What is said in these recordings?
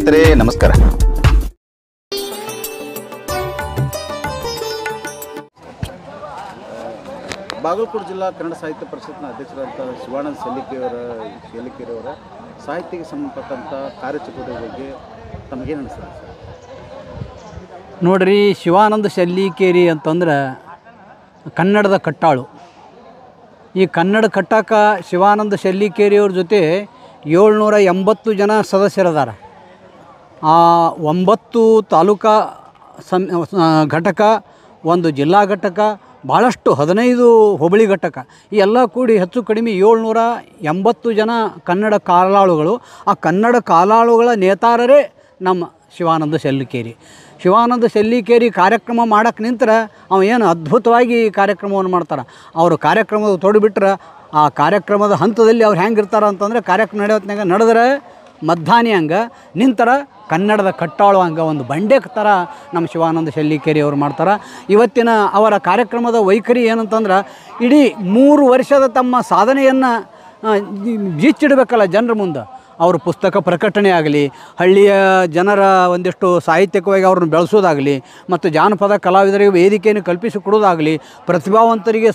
ಸ್ನೇಹಿತರೆ ನಮಸ್ಕಾರ. ಬಾಗಲಕೋಟೆ ಜಿಲ್ಲಾ ಕನ್ನಡ ಸಾಹಿತ್ಯ ಪರಿಷತ್ನ ಅಧ್ಯಕ್ಷರಾದಂಥ ಶಿವಾನಂದ ಶೆಲ್ಲಿಕೇರಿಯವರ ಸಾಹಿತ್ಯಕ್ಕೆ ಸಂಬಂಧಪಟ್ಟಂಥ ಕಾರ್ಯಚಟುವಟಿಕೆ ಬಗ್ಗೆ ತಮಗೇನು ಅನಿಸ್ತದೆ ಸರ್? ನೋಡ್ರಿ, ಶಿವಾನಂದ ಶೆಲ್ಲಿಕೇರಿ ಅಂತಂದ್ರೆ ಕನ್ನಡದ ಕಟ್ಟಾಳು. ಈ ಕನ್ನಡ ಕಟ್ಟಾಕ ಶಿವಾನಂದ ಶೆಲ್ಲಿಕೇರಿಯವ್ರ ಜೊತೆ 780 ಜನ ಸದಸ್ಯರದಾರ. ಆ 9 ತಾಲೂಕಾ ಘಟಕ, 1 ಜಿಲ್ಲಾ ಘಟಕ, ಭಾಳಷ್ಟು 15 ಹೋಬಳಿ ಘಟಕ, ಈ ಎಲ್ಲ ಕೂಡಿ ಹೆಚ್ಚು ಕಡಿಮೆ 780 ಜನ ಕನ್ನಡ ಕಾಲಾಳುಗಳು. ಆ ಕನ್ನಡ ಕಾಲಾಳುಗಳ ನೇತಾರರೇ ನಮ್ಮ ಶಿವಾನಂದ ಶೆಲ್ಲಿಕೇರಿ. ಶಿವಾನಂದ ಶೆಲ್ಲಿಕೇರಿ ಕಾರ್ಯಕ್ರಮ ಮಾಡಕ್ಕೆ ನಿಂತರೆ ಅವ ಏನು ಅದ್ಭುತವಾಗಿ ಕಾರ್ಯಕ್ರಮವನ್ನು ಮಾಡ್ತಾರೆ. ಅವರು ಕಾರ್ಯಕ್ರಮದ ತೊಡಬಿಟ್ರೆ ಆ ಕಾರ್ಯಕ್ರಮದ ಹಂತದಲ್ಲಿ ಅವ್ರು ಹೆಂಗಿರ್ತಾರೆ ಅಂತಂದರೆ, ಕಾರ್ಯಕ್ರಮ ನಡೆಯೋತ್ನಾಗ ನಡೆದ್ರೆ ಮಧ್ಯಾಹ್ನ ಹಂಗೆ, ನಿಂತರ ಕನ್ನಡದ ಕಟ್ಟಾಳು ಹಂಗೆ ಒಂದು ಬಂಡೆ ಥರ ನಮ್ಮ ಶಿವಾನಂದ ಶೆಲ್ಲಿಕೇರಿ ಅವರು ಮಾಡ್ತಾರೆ. ಇವತ್ತಿನ ಅವರ ಕಾರ್ಯಕ್ರಮದ ವೈಖರಿ ಏನಂತಂದ್ರೆ, ಇಡೀ 3 ವರ್ಷದ ತಮ್ಮ ಸಾಧನೆಯನ್ನು ಬಿಚ್ಚಿಡಬೇಕಲ್ಲ ಜನರ ಮುಂದೆ. ಅವ್ರ ಪುಸ್ತಕ ಪ್ರಕಟಣೆ ಆಗಲಿ, ಹಳ್ಳಿಯ ಜನರ ಒಂದಿಷ್ಟು ಸಾಹಿತ್ಯಿಕವಾಗಿ ಅವ್ರನ್ನ ಬೆಳೆಸೋದಾಗಲಿ, ಮತ್ತು ಜಾನಪದ ಕಲಾವಿದರಿಗೆ ವೇದಿಕೆಯನ್ನು ಕಲ್ಪಿಸಿಕೊಡೋದಾಗಲಿ, ಪ್ರತಿಭಾವಂತರಿಗೆ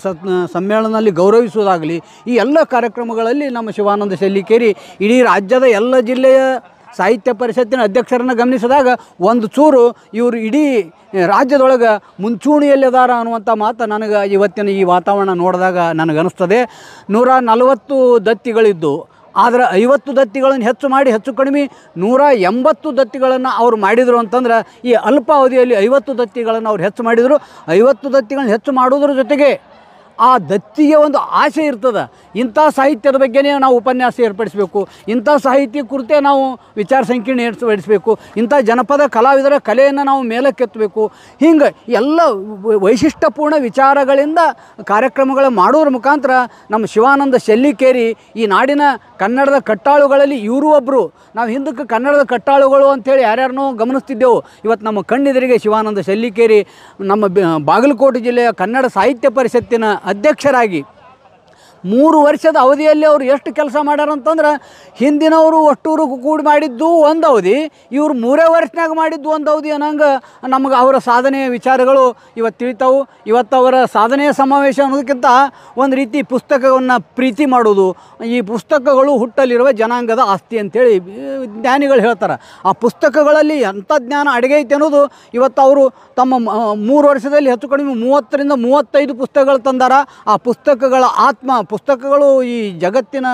ಸಮ್ಮೇಳನದಲ್ಲಿ ಗೌರವಿಸೋದಾಗಲಿ, ಈ ಎಲ್ಲ ಕಾರ್ಯಕ್ರಮಗಳಲ್ಲಿ ನಮ್ಮ ಶಿವಾನಂದ ಶೆಲ್ಲಿಕೇರಿ ಇಡೀ ರಾಜ್ಯದ ಎಲ್ಲ ಜಿಲ್ಲೆಯ ಸಾಹಿತ್ಯ ಪರಿಷತ್ತಿನ ಅಧ್ಯಕ್ಷರನ್ನು ಗಮನಿಸಿದಾಗ ಒಂದು ಚೂರು ಇವರು ಇಡೀ ರಾಜ್ಯದೊಳಗೆ ಮುಂಚೂಣಿಯಲ್ಲಿದಾರ ಅನ್ನುವಂಥ ಮಾತು ನನಗೆ ಇವತ್ತಿನ ಈ ವಾತಾವರಣ ನೋಡಿದಾಗ ನನಗನ್ನಿಸ್ತದೆ. 140 ದತ್ತಿಗಳಿದ್ದು, ಆದರೆ 50 ದತ್ತಿಗಳನ್ನು ಹೆಚ್ಚು ಮಾಡಿ ಹೆಚ್ಚು ಕಡಿಮೆ 180 ದತ್ತಿಗಳನ್ನು ಅವ್ರು ಮಾಡಿದರು ಅಂತಂದ್ರೆ, ಈ ಅಲ್ಪ ಅವಧಿಯಲ್ಲಿ 50 ದತ್ತಿಗಳನ್ನು ಅವ್ರು ಹೆಚ್ಚು ಮಾಡಿದರು. 50 ದತ್ತಿಗಳನ್ನು ಹೆಚ್ಚು ಮಾಡೋದ್ರ ಜೊತೆಗೆ ಆ ದತ್ತಿಗೆ ಒಂದು ಆಸೆ ಇರ್ತದೆ, ಇಂಥ ಸಾಹಿತ್ಯದ ಬಗ್ಗೆನೇ ನಾವು ಉಪನ್ಯಾಸ ಏರ್ಪಡಿಸಬೇಕು, ಇಂಥ ಸಾಹಿತ್ಯ ಕುರಿತೇ ನಾವು ವಿಚಾರ ಸಂಕಿರಣ ಏರ್ಪಡಿಸಬೇಕು, ಇಂಥ ಜನಪದ ಕಲಾವಿದರ ಕಲೆಯನ್ನು ನಾವು ಮೇಲಕ್ಕೆತ್ತಬೇಕು. ಹಿಂಗೆ ಎಲ್ಲ ವೈಶಿಷ್ಟ್ಯಪೂರ್ಣ ವಿಚಾರಗಳಿಂದ ಕಾರ್ಯಕ್ರಮಗಳ ಮಾಡೋದ್ರ ಮುಖಾಂತರ ನಮ್ಮ ಶಿವಾನಂದ ಶೆಲ್ಲಿಕೇರಿ ಈ ನಾಡಿನ ಕನ್ನಡದ ಕಟ್ಟಾಳುಗಳಲ್ಲಿ ಇವರು ಒಬ್ಬರು. ನಾವು ಹಿಂದಕ್ಕೆ ಕನ್ನಡದ ಕಟ್ಟಾಳುಗಳು ಅಂಥೇಳಿ ಯಾರ್ಯಾರನ್ನೋ ಗಮನಿಸ್ತಿದ್ದೆವು. ಇವತ್ತು ನಮ್ಮ ಕಣ್ಣೆದುರಿಗೆ ಶಿವಾನಂದ ಶೆಲ್ಲಿಕೇರಿ ನಮ್ಮ ಬಾಗಲಕೋಟೆ ಜಿಲ್ಲೆಯ ಕನ್ನಡ ಸಾಹಿತ್ಯ ಪರಿಷತ್ತಿನ ಅಧ್ಯಕ್ಷರಾಗಿ 3 ವರ್ಷದ ಅವಧಿಯಲ್ಲಿ ಅವರು ಎಷ್ಟು ಕೆಲಸ ಮಾಡ್ಯಾರಂತಂದ್ರೆ, ಹಿಂದಿನವರು ಅಷ್ಟೂರು ಕೂಡಿ ಮಾಡಿದ್ದು ಒಂದು ಅವಧಿ, ಇವರು 3 ವರ್ಷನಾಗ ಮಾಡಿದ್ದು ಒಂದು ಅವಧಿ ಅನ್ನಂಗೆ ನಮಗೆ ಅವರ ಸಾಧನೆಯ ವಿಚಾರಗಳು ಇವತ್ತು ತಿಳಿತಾವು. ಇವತ್ತು ಅವರ ಸಾಧನೆಯ ಸಮಾವೇಶ ಅನ್ನೋದಕ್ಕಿಂತ ಒಂದು ರೀತಿ ಪುಸ್ತಕವನ್ನು ಪ್ರೀತಿ ಮಾಡೋದು, ಈ ಪುಸ್ತಕಗಳು ಹುಟ್ಟಲಿರುವ ಜನಾಂಗದ ಆಸ್ತಿ ಅಂಥೇಳಿ ಜ್ಞಾನಿಗಳು ಹೇಳ್ತಾರೆ. ಆ ಪುಸ್ತಕಗಳಲ್ಲಿ ಎಂಥ ಜ್ಞಾನ ಅಡಗೈತೆ ಅನ್ನೋದು ಇವತ್ತು ಅವರು ತಮ್ಮ 3 ವರ್ಷದಲ್ಲಿ ಹೆಚ್ಚು ಕಡಿಮೆ 30ರಿಂದ 35 ಪುಸ್ತಕಗಳು ತಂದಾರ. ಆ ಪುಸ್ತಕಗಳ ಪುಸ್ತಕಗಳು ಈ ಜಗತ್ತಿನ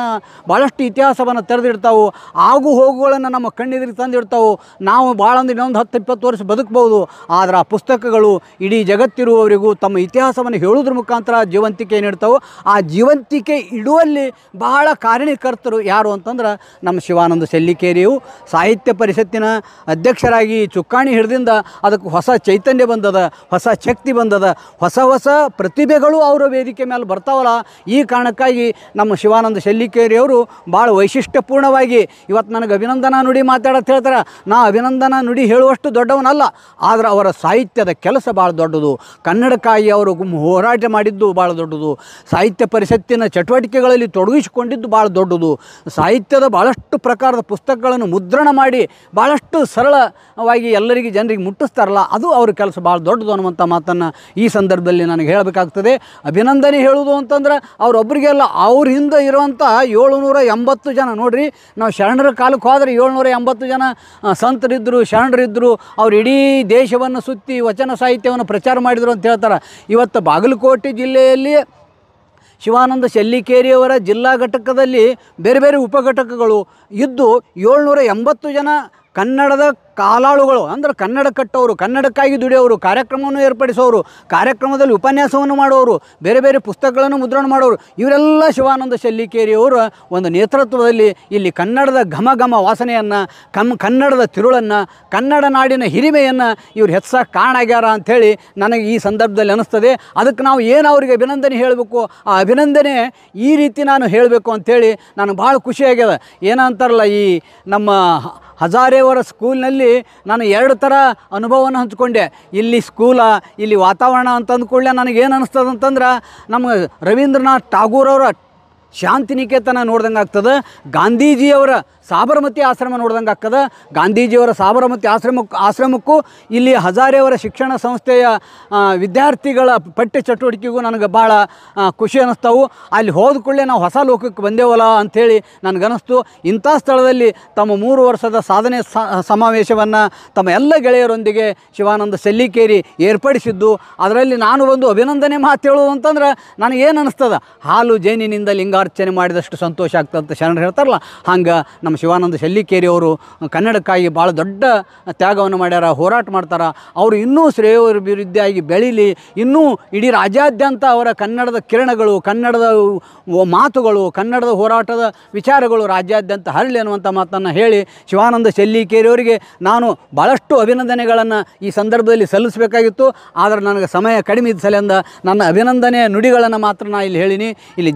ಭಾಳಷ್ಟು ಇತಿಹಾಸವನ್ನು ತೆರೆದಿಡ್ತಾವೆ, ಆಗು ಹೋಗುಗಳನ್ನು ನಮ್ಮ ಕಣ್ಣೆದುರಿಗೆ ತಂದಿಡ್ತಾವೆ. ನಾವು ಭಾಳ ಅಂದ್ರೆ ಇನ್ನೊಂದು 10-20 ವರ್ಷ ಬದುಕ್ಬೋದು, ಆದರೆ ಆ ಪುಸ್ತಕಗಳು ಇಡೀ ಜಗತ್ತಿರುವವರಿಗೂ ತಮ್ಮ ಇತಿಹಾಸವನ್ನು ಹೇಳೋದ್ರ ಮುಖಾಂತರ ಜೀವಂತಿಕೆ ನೀಡ್ತಾವೆ. ಆ ಜೀವಂತಿಕೆ ಇಡುವಲ್ಲಿ ಬಹಳ ಕಾರಣೀಕರ್ತರು ಯಾರು ಅಂತಂದ್ರೆ ನಮ್ಮ ಶಿವಾನಂದ ಶೆಲ್ಲಿಕೇರಿಯು. ಸಾಹಿತ್ಯ ಪರಿಷತ್ತಿನ ಅಧ್ಯಕ್ಷರಾಗಿ ಚುಕ್ಕಾಣಿ ಹಿಡಿದಿಂದ ಅದಕ್ಕೆ ಹೊಸ ಚೈತನ್ಯ ಬಂದದ, ಹೊಸ ಶಕ್ತಿ ಬಂದದ, ಹೊಸ ಪ್ರತಿಭೆಗಳು ಅವರ ವೇದಿಕೆ ಮೇಲೆ ಬರ್ತಾವಲ್ಲ. ಈ ಕಾರಣಕ್ಕಾಗಿ ನಮ್ಮ ಶಿವಾನಂದ ಶೆಲ್ಲಿಕೇರಿಯವರು ಭಾಳ ವೈಶಿಷ್ಟ್ಯಪೂರ್ಣವಾಗಿ ಇವತ್ತು ನನಗೆ ಅಭಿನಂದನಾ ನುಡಿ ಮಾತಾಡೋದು ಹೇಳ್ತಾರೆ. ನಾ ಅಭಿನಂದನಾ ನುಡಿ ಹೇಳುವಷ್ಟು ದೊಡ್ಡವನಲ್ಲ, ಆದರೆ ಅವರ ಸಾಹಿತ್ಯದ ಕೆಲಸ ಭಾಳ ದೊಡ್ಡದು. ಕನ್ನಡಕ್ಕಾಗಿ ಅವರು ಹೋರಾಟ ಮಾಡಿದ್ದು ಭಾಳ ದೊಡ್ಡದು. ಸಾಹಿತ್ಯ ಪರಿಷತ್ತಿನ ಚಟುವಟಿಕೆಗಳಲ್ಲಿ ತೊಡಗಿಸಿಕೊಂಡಿದ್ದು ಭಾಳ ದೊಡ್ಡದು. ಸಾಹಿತ್ಯದ ಭಾಳಷ್ಟು ಪ್ರಕಾರದ ಪುಸ್ತಕಗಳನ್ನು ಮುದ್ರಣ ಮಾಡಿ ಭಾಳಷ್ಟು ಸರಳವಾಗಿ ಎಲ್ಲರಿಗೆ ಜನರಿಗೆ ಮುಟ್ಟಿಸ್ತಾರಲ್ಲ, ಅದು ಅವ್ರ ಕೆಲಸ ಭಾಳ ದೊಡ್ಡದು ಅನ್ನುವಂಥ ಮಾತನ್ನು ಈ ಸಂದರ್ಭದಲ್ಲಿ ನನಗೆ ಹೇಳಬೇಕಾಗ್ತದೆ. ಅಭಿನಂದನೆ ಹೇಳುವುದು ಅಂತಂದ್ರೆ ಅವರೊಬ್ಬರಿಗೆಲ್ಲ, ಅವ್ರ ಹಿಂದೆ ಇರುವಂಥ 780 ಜನ. ನೋಡಿರಿ, ನಾವು ಶರಣರ ಕಾಲಕ್ಕೆ ಹೋದರೆ 780 ಜನ ಸಂತರಿದ್ದರು, ಶರಣರಿದ್ದರು. ಅವ್ರು ಇಡೀ ದೇಶವನ್ನು ಸುತ್ತಿ ವಚನ ಸಾಹಿತ್ಯವನ್ನು ಪ್ರಚಾರ ಮಾಡಿದರು ಅಂತ ಹೇಳ್ತಾರೆ. ಇವತ್ತು ಬಾಗಲಕೋಟೆ ಜಿಲ್ಲೆಯಲ್ಲಿ ಶಿವಾನಂದ ಶೆಲ್ಲಿಕೇರಿಯವರ ಜಿಲ್ಲಾ ಘಟಕದಲ್ಲಿ ಬೇರೆ ಬೇರೆ ಉಪಘಟಕಗಳು ಇದ್ದು 780 ಜನ ಕನ್ನಡದ ಕಾಲಾಳುಗಳು, ಅಂದ್ರೆ ಕನ್ನಡ ಕಟ್ಟೋರು, ಕನ್ನಡಕ್ಕಾಗಿ ದುಡಿಯೋರು, ಕಾರ್ಯಕ್ರಮವನ್ನು ಏರ್ಪಡಿಸೋರು, ಕಾರ್ಯಕ್ರಮದಲ್ಲಿ ಉಪನ್ಯಾಸವನ್ನು ಮಾಡೋರು, ಬೇರೆ ಬೇರೆ ಪುಸ್ತಕಗಳನ್ನು ಮುದ್ರಣ ಮಾಡೋರು, ಇವರೆಲ್ಲ ಶಿವಾನಂದ ಶೆಲ್ಲಿಕೇರಿಯವರ ಒಂದು ನೇತೃತ್ವದಲ್ಲಿ ಇಲ್ಲಿ ಕನ್ನಡದ ಘಮ ವಾಸನೆಯನ್ನು, ಕನ್ನಡದ ತಿರುಳನ್ನು, ಕನ್ನಡ ನಾಡಿನ ಹಿರಿಮೆಯನ್ನು ಇವ್ರು ಹೆಚ್ಚಾಗಿ ಕಾಣಾಗ್ಯಾರ ಅಂಥೇಳಿ ನನಗೆ ಈ ಸಂದರ್ಭದಲ್ಲಿ ಅನ್ನಿಸ್ತದೆ. ಅದಕ್ಕೆ ನಾವು ಏನು ಅವರಿಗೆ ಅಭಿನಂದನೆ ಹೇಳಬೇಕು, ಆ ಅಭಿನಂದನೆ ಈ ರೀತಿ ನಾನು ಹೇಳಬೇಕು ಅಂಥೇಳಿ ನನಗೆ ಭಾಳ ಖುಷಿಯಾಗ್ಯದ. ಏನಂತಾರಲ್ಲ, ಈ ನಮ್ಮ ಹಜಾರೆಯವರ ಸ್ಕೂಲ್ನಲ್ಲಿ ನಾನು 2 ಥರ ಅನುಭವವನ್ನು ಹಂಚ್ಕೊಂಡೆ. ಇಲ್ಲಿ ಸ್ಕೂಲ, ಇಲ್ಲಿ ವಾತಾವರಣ ಅಂತ ಅಂದ್ಕೊಳ್ಳೆ ನನಗೇನು ಅನ್ನಿಸ್ತದೆ ಅಂತಂದ್ರೆ, ನಮ್ಮ ರವೀಂದ್ರನಾಥ್ ಟಾಗೂರವರ ಶಾಂತಿನಿಕೇತನ ನೋಡ್ದಂಗೆ ಆಗ್ತದೆ, ಗಾಂಧೀಜಿಯವರ ಸಾಬರಮತಿ ಆಶ್ರಮ ನೋಡ್ದಂಗೆ ಆಗ್ತದೆ. ಗಾಂಧೀಜಿಯವರ ಸಾಬರಮತಿ ಆಶ್ರಮಕ್ಕೂ ಇಲ್ಲಿ ಹಜಾರೆಯವರ ಶಿಕ್ಷಣ ಸಂಸ್ಥೆಯ ವಿದ್ಯಾರ್ಥಿಗಳ ಪಠ್ಯ ಚಟುವಟಿಕೆಗೂ ನನಗೆ ಭಾಳ ಖುಷಿ ಅನ್ನಿಸ್ತಾವು. ಅಲ್ಲಿ ಹೋದ ಕೂಡಲೇ ನಾವು ಹೊಸ ಲೋಕಕ್ಕೆ ಬಂದೇವಲ್ಲ ಅಂಥೇಳಿ ನನಗನ್ನಿಸ್ತು. ಇಂಥ ಸ್ಥಳದಲ್ಲಿ ತಮ್ಮ 3 ವರ್ಷದ ಸಾಧನೆ ಸಮಾವೇಶವನ್ನು ತಮ್ಮ ಎಲ್ಲ ಗೆಳೆಯರೊಂದಿಗೆ ಶಿವಾನಂದ ಸೆಲ್ಲಿಕೇರಿ ಏರ್ಪಡಿಸಿದ್ದು, ಅದರಲ್ಲಿ ನಾನು ಒಂದು ಅಭಿನಂದನೆ ಮಾತು ಹೇಳೋದು ಅಂತಂದ್ರೆ ನನಗೇನು ಅನ್ನಿಸ್ತದೆ, ಹಾಲು ಜೇನಿನಿಂದ ಲಿಂಗಾರ್ಚನೆ ಮಾಡಿದಷ್ಟು ಸಂತೋಷ ಆಗ್ತದೆ ಅಂತ ಶರಣರು ಹೇಳ್ತಾರಲ್ಲ, ಹಂಗೆ ನಮ್ಮ ಶಿವಾನಂದ ಸೆಲ್ಲಿಕೇರಿ ಅವರು ಕನ್ನಡಕ್ಕಾಗಿ ಭಾಳ ದೊಡ್ಡ ತ್ಯಾಗವನ್ನು ಮಾಡ್ಯಾರ, ಹೋರಾಟ ಮಾಡ್ತಾರೆ. ಅವರು ಇನ್ನೂ ಶ್ರೇಯೋಭಿವೃದ್ಧಿಯಾಗಿ ಬೆಳೀಲಿ, ಇನ್ನೂ ಇಡೀ ರಾಜ್ಯಾದ್ಯಂತ ಅವರ ಕನ್ನಡದ ಕಿರಣಗಳು, ಕನ್ನಡದ ಮಾತುಗಳು, ಕನ್ನಡದ ಹೋರಾಟದ ವಿಚಾರಗಳು ರಾಜ್ಯಾದ್ಯಂತ ಹರಳಿ ಅನ್ನುವಂಥ ಮಾತನ್ನು ಹೇಳಿ ಶಿವಾನಂದ ಸೆಲ್ಲಿಕೇರಿ ಅವರಿಗೆ ನಾನು ಭಾಳಷ್ಟು ಅಭಿನಂದನೆಗಳನ್ನು ಈ ಸಂದರ್ಭದಲ್ಲಿ ಸಲ್ಲಿಸಬೇಕಾಗಿತ್ತು. ಆದರೆ ನನಗೆ ಸಮಯ ಕಡಿಮೆ ಇದ್ದ ಸಲಿಂದ ನನ್ನ ಅಭಿನಂದನೆಯ ನುಡಿಗಳನ್ನು ಮಾತ್ರ ನಾನು ಇಲ್ಲಿ ಹೇಳಿನಿ. ಇಲ್ಲಿ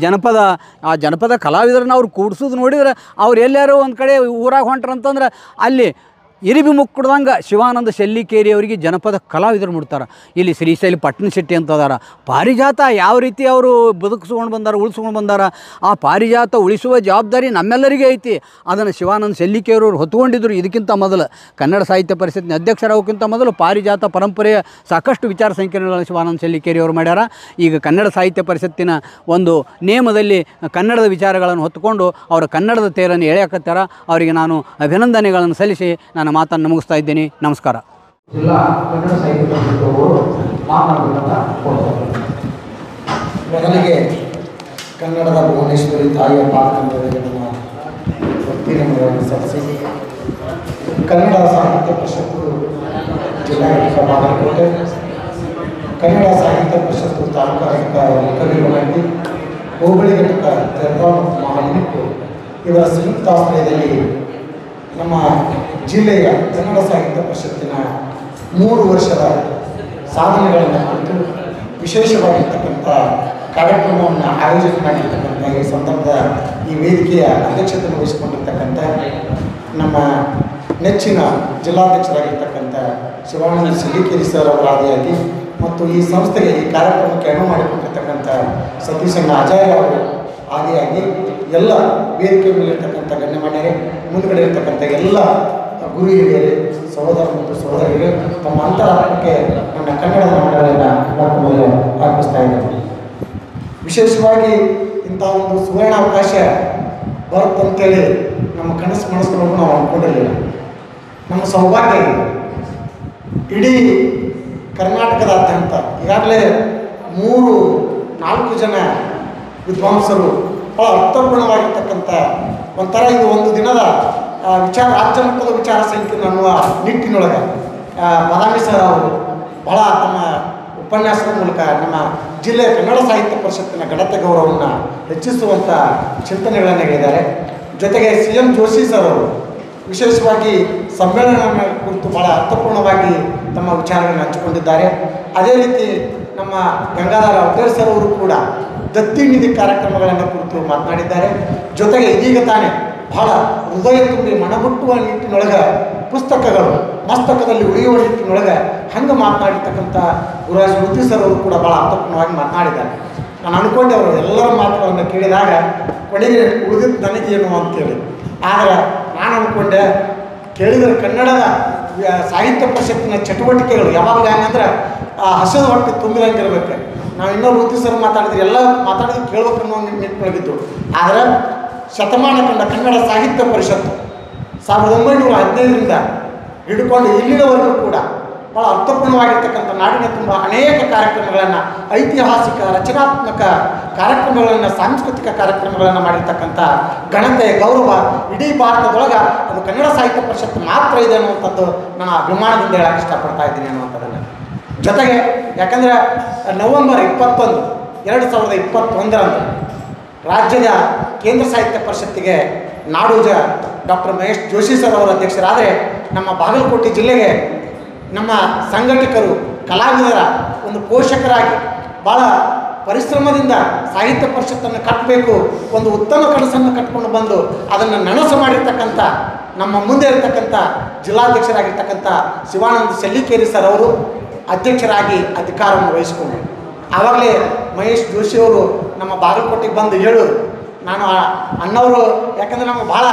ಜನಪದ ಕಲಾವಿದರನ್ನ ಅವ್ರು ಕೂಡಿಸೋದು ನೋಡಿದ್ರೆ ಅವ್ರು ಎಲ್ಲಾರು ಒಂದು ಕಡೆ ಊರಾಗ ಹೊಂಟ್ರಂತಂದ್ರೆ ಅಲ್ಲಿ ಇರಿಬಿ ಮುಕ್ಕಡ್ದಂಗೆ ಶಿವಾನಂದ ಸೆಲ್ಲಿಕೇರಿ ಅವರಿಗೆ ಜನಪದ ಕಲಾವಿದರು ಮುಡ್ತಾರೆ. ಇಲ್ಲಿ ಶ್ರೀಶೈಲ ಪಟ್ಟಣಶೆಟ್ಟಿ ಅಂತ ಅದಾರ. ಪಾರಿಜಾತ ಯಾವ ರೀತಿ ಅವರು ಬದುಕಿಸ್ಕೊಂಡು ಬಂದಾರ, ಉಳಿಸ್ಕೊಂಡು ಬಂದಾರ, ಆ ಪಾರಿಜಾತ ಉಳಿಸುವ ಜವಾಬ್ದಾರಿ ನಮ್ಮೆಲ್ಲರಿಗೆ ಐತಿ. ಅದನ್ನು ಶಿವಾನಂದ ಸೆಲ್ಲಿಕೇರಿಯವರು ಹೊತ್ಕೊಂಡಿದ್ರು. ಇದಕ್ಕಿಂತ ಮೊದಲು ಕನ್ನಡ ಸಾಹಿತ್ಯ ಪರಿಷತ್ತಿನ ಅಧ್ಯಕ್ಷರಾಗೋಕ್ಕಿಂತ ಮೊದಲು ಪಾರಿಜಾತ ಪರಂಪರೆಯ ಸಾಕಷ್ಟು ವಿಚಾರ ಸಂಕಿರಣಗಳನ್ನು ಶಿವಾನಂದ ಸೆಲ್ಲಿಕೇರಿಯವರು ಮಾಡ್ಯಾರ. ಈಗ ಕನ್ನಡ ಸಾಹಿತ್ಯ ಪರಿಷತ್ತಿನ ಒಂದು ನೇಮದಲ್ಲಿ ಕನ್ನಡದ ವಿಚಾರಗಳನ್ನು ಹೊತ್ತುಕೊಂಡು ಅವರ ಕನ್ನಡದ ತೇರನ್ನು ಎಳೆಯಕತ್ತಾರ. ಅವರಿಗೆ ನಾನು ಅಭಿನಂದನೆಗಳನ್ನು ಸಲ್ಲಿಸಿ ನಾನು ಮಾತನ್ನು ಮುಗಿಸ್ತಾ ಇದ್ದೀನಿ. ನಮಸ್ಕಾರ. ಜಿಲ್ಲಾ ಕನ್ನಡ ಸಾಹಿತ್ಯ ಪರಿಷತ್ತವರು ಮಾತನಾಡುವುದನ್ನು ಕೊಡ್ತಾರೆ. ಮೊದಲಿಗೆ ಕನ್ನಡದ ಭುವನೇಶ್ವರಿ ತಾಯಿಯ ಪಾತ್ರದಲ್ಲಿ ನಮ್ಮ ಭಕ್ತಿಯನ್ನು ಸಲ್ಲಿಸಿ ಕನ್ನಡ ಸಾಹಿತ್ಯ ಪರಿಷತ್ತು ಜಿಲ್ಲಾ ಬಾಗಲಕೋಟೆ, ಕನ್ನಡ ಸಾಹಿತ್ಯ ಪರಿಷತ್ತು ತಾಲೂಕಾಧಿಕ ಮುಖಂಡರುಗಳಲ್ಲಿ ಹೋಬಳಿ ಘಟಕ ತೆರವಾಡ ಮತ್ತು ಮಹಾಲಿಂಗು ಇವರ ಸಂಯುಕ್ತಾಶ್ರಯದಲ್ಲಿ ನಮ್ಮ ಜಿಲ್ಲೆಯ ಕನ್ನಡ ಸಾಹಿತ್ಯ ಪರಿಷತ್ತಿನ 3 ವರ್ಷದ ಸಾಧನೆಗಳನ್ನು ಕುರಿತು ವಿಶೇಷವಾಗಿರ್ತಕ್ಕಂಥ ಕಾರ್ಯಕ್ರಮವನ್ನು ಆಯೋಜನೆ ಮಾಡಿರ್ತಕ್ಕಂಥ ಈ ಸಂದರ್ಭದ ಈ ವೇದಿಕೆಯ ಅಧ್ಯಕ್ಷತೆಯನ್ನು ವಹಿಸಿಕೊಂಡಿರ್ತಕ್ಕಂಥ ನಮ್ಮ ನೆಚ್ಚಿನ ಜಿಲ್ಲಾಧ್ಯಕ್ಷರಾಗಿರ್ತಕ್ಕಂಥ ಶಿವಾನಂದ ಸೆಲ್ಲಿಕೇರಿ ಸರ್ ಅವರ ಆದಿಯಾಗಿ ಮತ್ತು ಈ ಸಂಸ್ಥೆಗೆ ಈ ಕಾರ್ಯಕ್ರಮಕ್ಕೆ ಅನುವು ಮಾಡಿಕೊಂಡಿರ್ತಕ್ಕಂಥ ಸತೀಶಣ್ಣ ಆಚಾರ್ಯ ಅವರು ಆದಿಯಾಗಿ ಎಲ್ಲ ವೇದಿಕೆ ಮೇಲಿರ್ತಕ್ಕಂಥ ಗಣ್ಯಮಾನ್ಯರೇ, ಮುಂದುಗಡೆ ಇರ್ತಕ್ಕಂಥ ಎಲ್ಲ ಗುರು ಹಿರಿಯರೇ, ಸಹೋದರ ಮತ್ತು ಸಹೋದರಿಗೆ ತಮ್ಮ ಅಂತರಾತ್ಮಕ್ಕೆ ನನ್ನ ಕನ್ನಡದ ಮಂಡಳಿಯನ್ನು ಅರ್ಪಿಸ್ತಾ ಇದ್ದೇನೆ. ವಿಶೇಷವಾಗಿ ಇಂಥ ಒಂದು ಸುವರ್ಣಾವಕಾಶ ಬರುತ್ತಂತೇಳಿ ನಮ್ಮ ಕನಸು ಮನಸ್ಸುಗಳನ್ನು ನಾವು ಅಂದ್ಕೊಂಡಿರಲಿಲ್ಲ. ನಮ್ಮ ಸೌಭಾಗ್ಯ ಇದೆ. ಇಡೀ ಕರ್ನಾಟಕದಾದ್ಯಂತ ಈಗಾಗಲೇ 3-4 ಜನ ವಿದ್ವಾಂಸರು ಭಾಳ ಅರ್ಥಪೂರ್ಣವಾಗಿರ್ತಕ್ಕಂಥ ಒಂಥರ ಇದು ಒಂದು ದಿನದ ರಾಜ್ಯ ಮಟ್ಟದ ವಿಚಾರ ಸಂಕಿರಣ ಅನ್ನುವ ನಿಟ್ಟಿನೊಳಗೆ ಬಾದಾಮಿ ಸರ್ ಅವರು ಭಾಳ ತಮ್ಮ ಉಪನ್ಯಾಸದ ಮೂಲಕ ನಮ್ಮ ಜಿಲ್ಲೆಯ ಕನ್ನಡ ಸಾಹಿತ್ಯ ಪರಿಷತ್ತಿನ ಘನತೆ ಗೌರವವನ್ನು ಹೆಚ್ಚಿಸುವಂಥ ಚಿಂತನೆಗಳನ್ನು ಹೇಳಿದ್ದಾರೆ. ಜೊತೆಗೆ CM ಜೋಶಿ ಸರ್ ಅವರು ವಿಶೇಷವಾಗಿ ಸಮ್ಮೇಳನ ಕುರಿತು ಭಾಳ ಅರ್ಥಪೂರ್ಣವಾಗಿ ತಮ್ಮ ವಿಚಾರಗಳನ್ನು ಹಂಚಿಕೊಂಡಿದ್ದಾರೆ. ಅದೇ ರೀತಿ ನಮ್ಮ ಗಂಗಾಧರ ಅವತೇರ್ ಸರ್ ಅವರು ಕೂಡ ದತ್ತಿ ನಿಧಿ ಕಾರ್ಯಕ್ರಮಗಳನ್ನು ಕುರಿತು ಮಾತನಾಡಿದ್ದಾರೆ. ಜೊತೆಗೆ ಇದೀಗ ತಾನೇ ಭಾಳ ಹೃದಯ ತುಂಬಿ ಮನಮುಟ್ಟುವ ನಿಟ್ಟಿನೊಳಗೆ ಪುಸ್ತಕಗಳು ಮಸ್ತಕದಲ್ಲಿ ಉಳಿಯುವ ನಿಟ್ಟಿನೊಳಗೆ ಹಂಗೆ ಮಾತನಾಡಿರ್ತಕ್ಕಂಥ ಗುರುರಾಜ್ ಮೂರ್ತಿ ಸರ್ ಅವರು ಕೂಡ ಭಾಳ ಅರ್ಥಪೂರ್ಣವಾಗಿ ಮಾತನಾಡಿದ್ದಾರೆ. ನಾನು ಅಂದ್ಕೊಂಡೆ ಅವರು ಎಲ್ಲರ ಮಾತುಗಳನ್ನು ಕೇಳಿದಾಗ ಕೊನೆಗೆ ಉಳಿದಿದ್ದು ನನಗೇನು ಅಂತೇಳಿ. ಆದರೆ ನಾನು ಅಂದ್ಕೊಂಡೆ ಕೇಳಿದರೆ ಕನ್ನಡದ ಸಾಹಿತ್ಯ ಪರಿಷತ್ತಿನ ಚಟುವಟಿಕೆಗಳು ಯಾವಾಗಲೂ ಹೆಂಗಂದ್ರೆ ಹಸದ ಹೊಟ್ಟೆ ತುಂಬಿದಂಗಿರ್ಬೇಕು. ನಾವು ಇನ್ನೂ ಮೂರ್ತಿ ಸರ್ ಮಾತಾಡಿದ್ರೆ ಎಲ್ಲ ಮಾತಾಡಿದ್ರೆ ಕೇಳ್ಬೇಕು ಅನ್ನೋ ನಿಟ್ಟಿನೊಳಗಿದ್ದು. ಆದರೆ ಶತಮಾನ ಕಂಡ ಕನ್ನಡ ಸಾಹಿತ್ಯ ಪರಿಷತ್ತು 1915ರಿಂದ ಹಿಡ್ಕೊಂಡು ಇಲ್ಲಿನವರೆಗೂ ಕೂಡ ಭಾಳ ಅರ್ಥಪೂರ್ಣವಾಗಿರ್ತಕ್ಕಂಥ ನಾಡಿನ ತುಂಬ ಅನೇಕ ಕಾರ್ಯಕ್ರಮಗಳನ್ನು, ಐತಿಹಾಸಿಕ ರಚನಾತ್ಮಕ ಕಾರ್ಯಕ್ರಮಗಳನ್ನು, ಸಾಂಸ್ಕೃತಿಕ ಕಾರ್ಯಕ್ರಮಗಳನ್ನು ಮಾಡಿರ್ತಕ್ಕಂಥ ಘನತೆ ಗೌರವ ಇಡೀ ಭಾರತದೊಳಗೆ ಅದು ಕನ್ನಡ ಸಾಹಿತ್ಯ ಪರಿಷತ್ತು ಮಾತ್ರ ಇದೆ ಅನ್ನುವಂಥದ್ದು ನಾನು ಅಭಿಮಾನದಿಂದ ಹೇಳಕ್ಕೆ ಇಷ್ಟಪಡ್ತಾ ಇದ್ದೀನಿ ಅನ್ನುವಂಥದ್ದನ್ನು. ಜೊತೆಗೆ ಯಾಕಂದರೆ ನವೆಂಬರ್ 21, 2021ರಂದು ರಾಜ್ಯದ ಕೇಂದ್ರ ಸಾಹಿತ್ಯ ಪರಿಷತ್ತಿಗೆ ನಾಡೋಜ ಡಾಕ್ಟರ್ ಮಹೇಶ್ ಜೋಶಿ ಸರ್ ಅವರ ಅಧ್ಯಕ್ಷರಾದರೆ ನಮ್ಮ ಬಾಗಲಕೋಟೆ ಜಿಲ್ಲೆಗೆ ನಮ್ಮ ಸಂಘಟಕರು ಕಲಾವಿದರ ಒಂದು ಪೋಷಕರಾಗಿ ಭಾಳ ಪರಿಶ್ರಮದಿಂದ ಸಾಹಿತ್ಯ ಪರಿಷತ್ತನ್ನು ಕಟ್ಟಬೇಕು, ಒಂದು ಉತ್ತಮ ಕನಸನ್ನು ಕಟ್ಕೊಂಡು ಬಂದು ಅದನ್ನು ನನಸು ಮಾಡಿರ್ತಕ್ಕಂಥ ನಮ್ಮ ಮುಂದೆ ಇರತಕ್ಕಂಥ ಜಿಲ್ಲಾಧ್ಯಕ್ಷರಾಗಿರ್ತಕ್ಕಂಥ ಶಿವಾನಂದ ಸೆಲ್ಲಿಕೇರಿ ಸರ್ ಅವರು ಅಧ್ಯಕ್ಷರಾಗಿ ಅಧಿಕಾರವನ್ನು ವಹಿಸಿಕೊಂಡರು. ಆವಾಗಲೇ ಮಹೇಶ್ ಜೋಶಿಯವರು ನಮ್ಮ ಬಾಗಲಕೋಟೆಗೆ ಬಂದು ಹೇಳೋರು, ನಾನು ಅಣ್ಣವರು ಯಾಕಂದರೆ ನಮಗೆ ಭಾಳ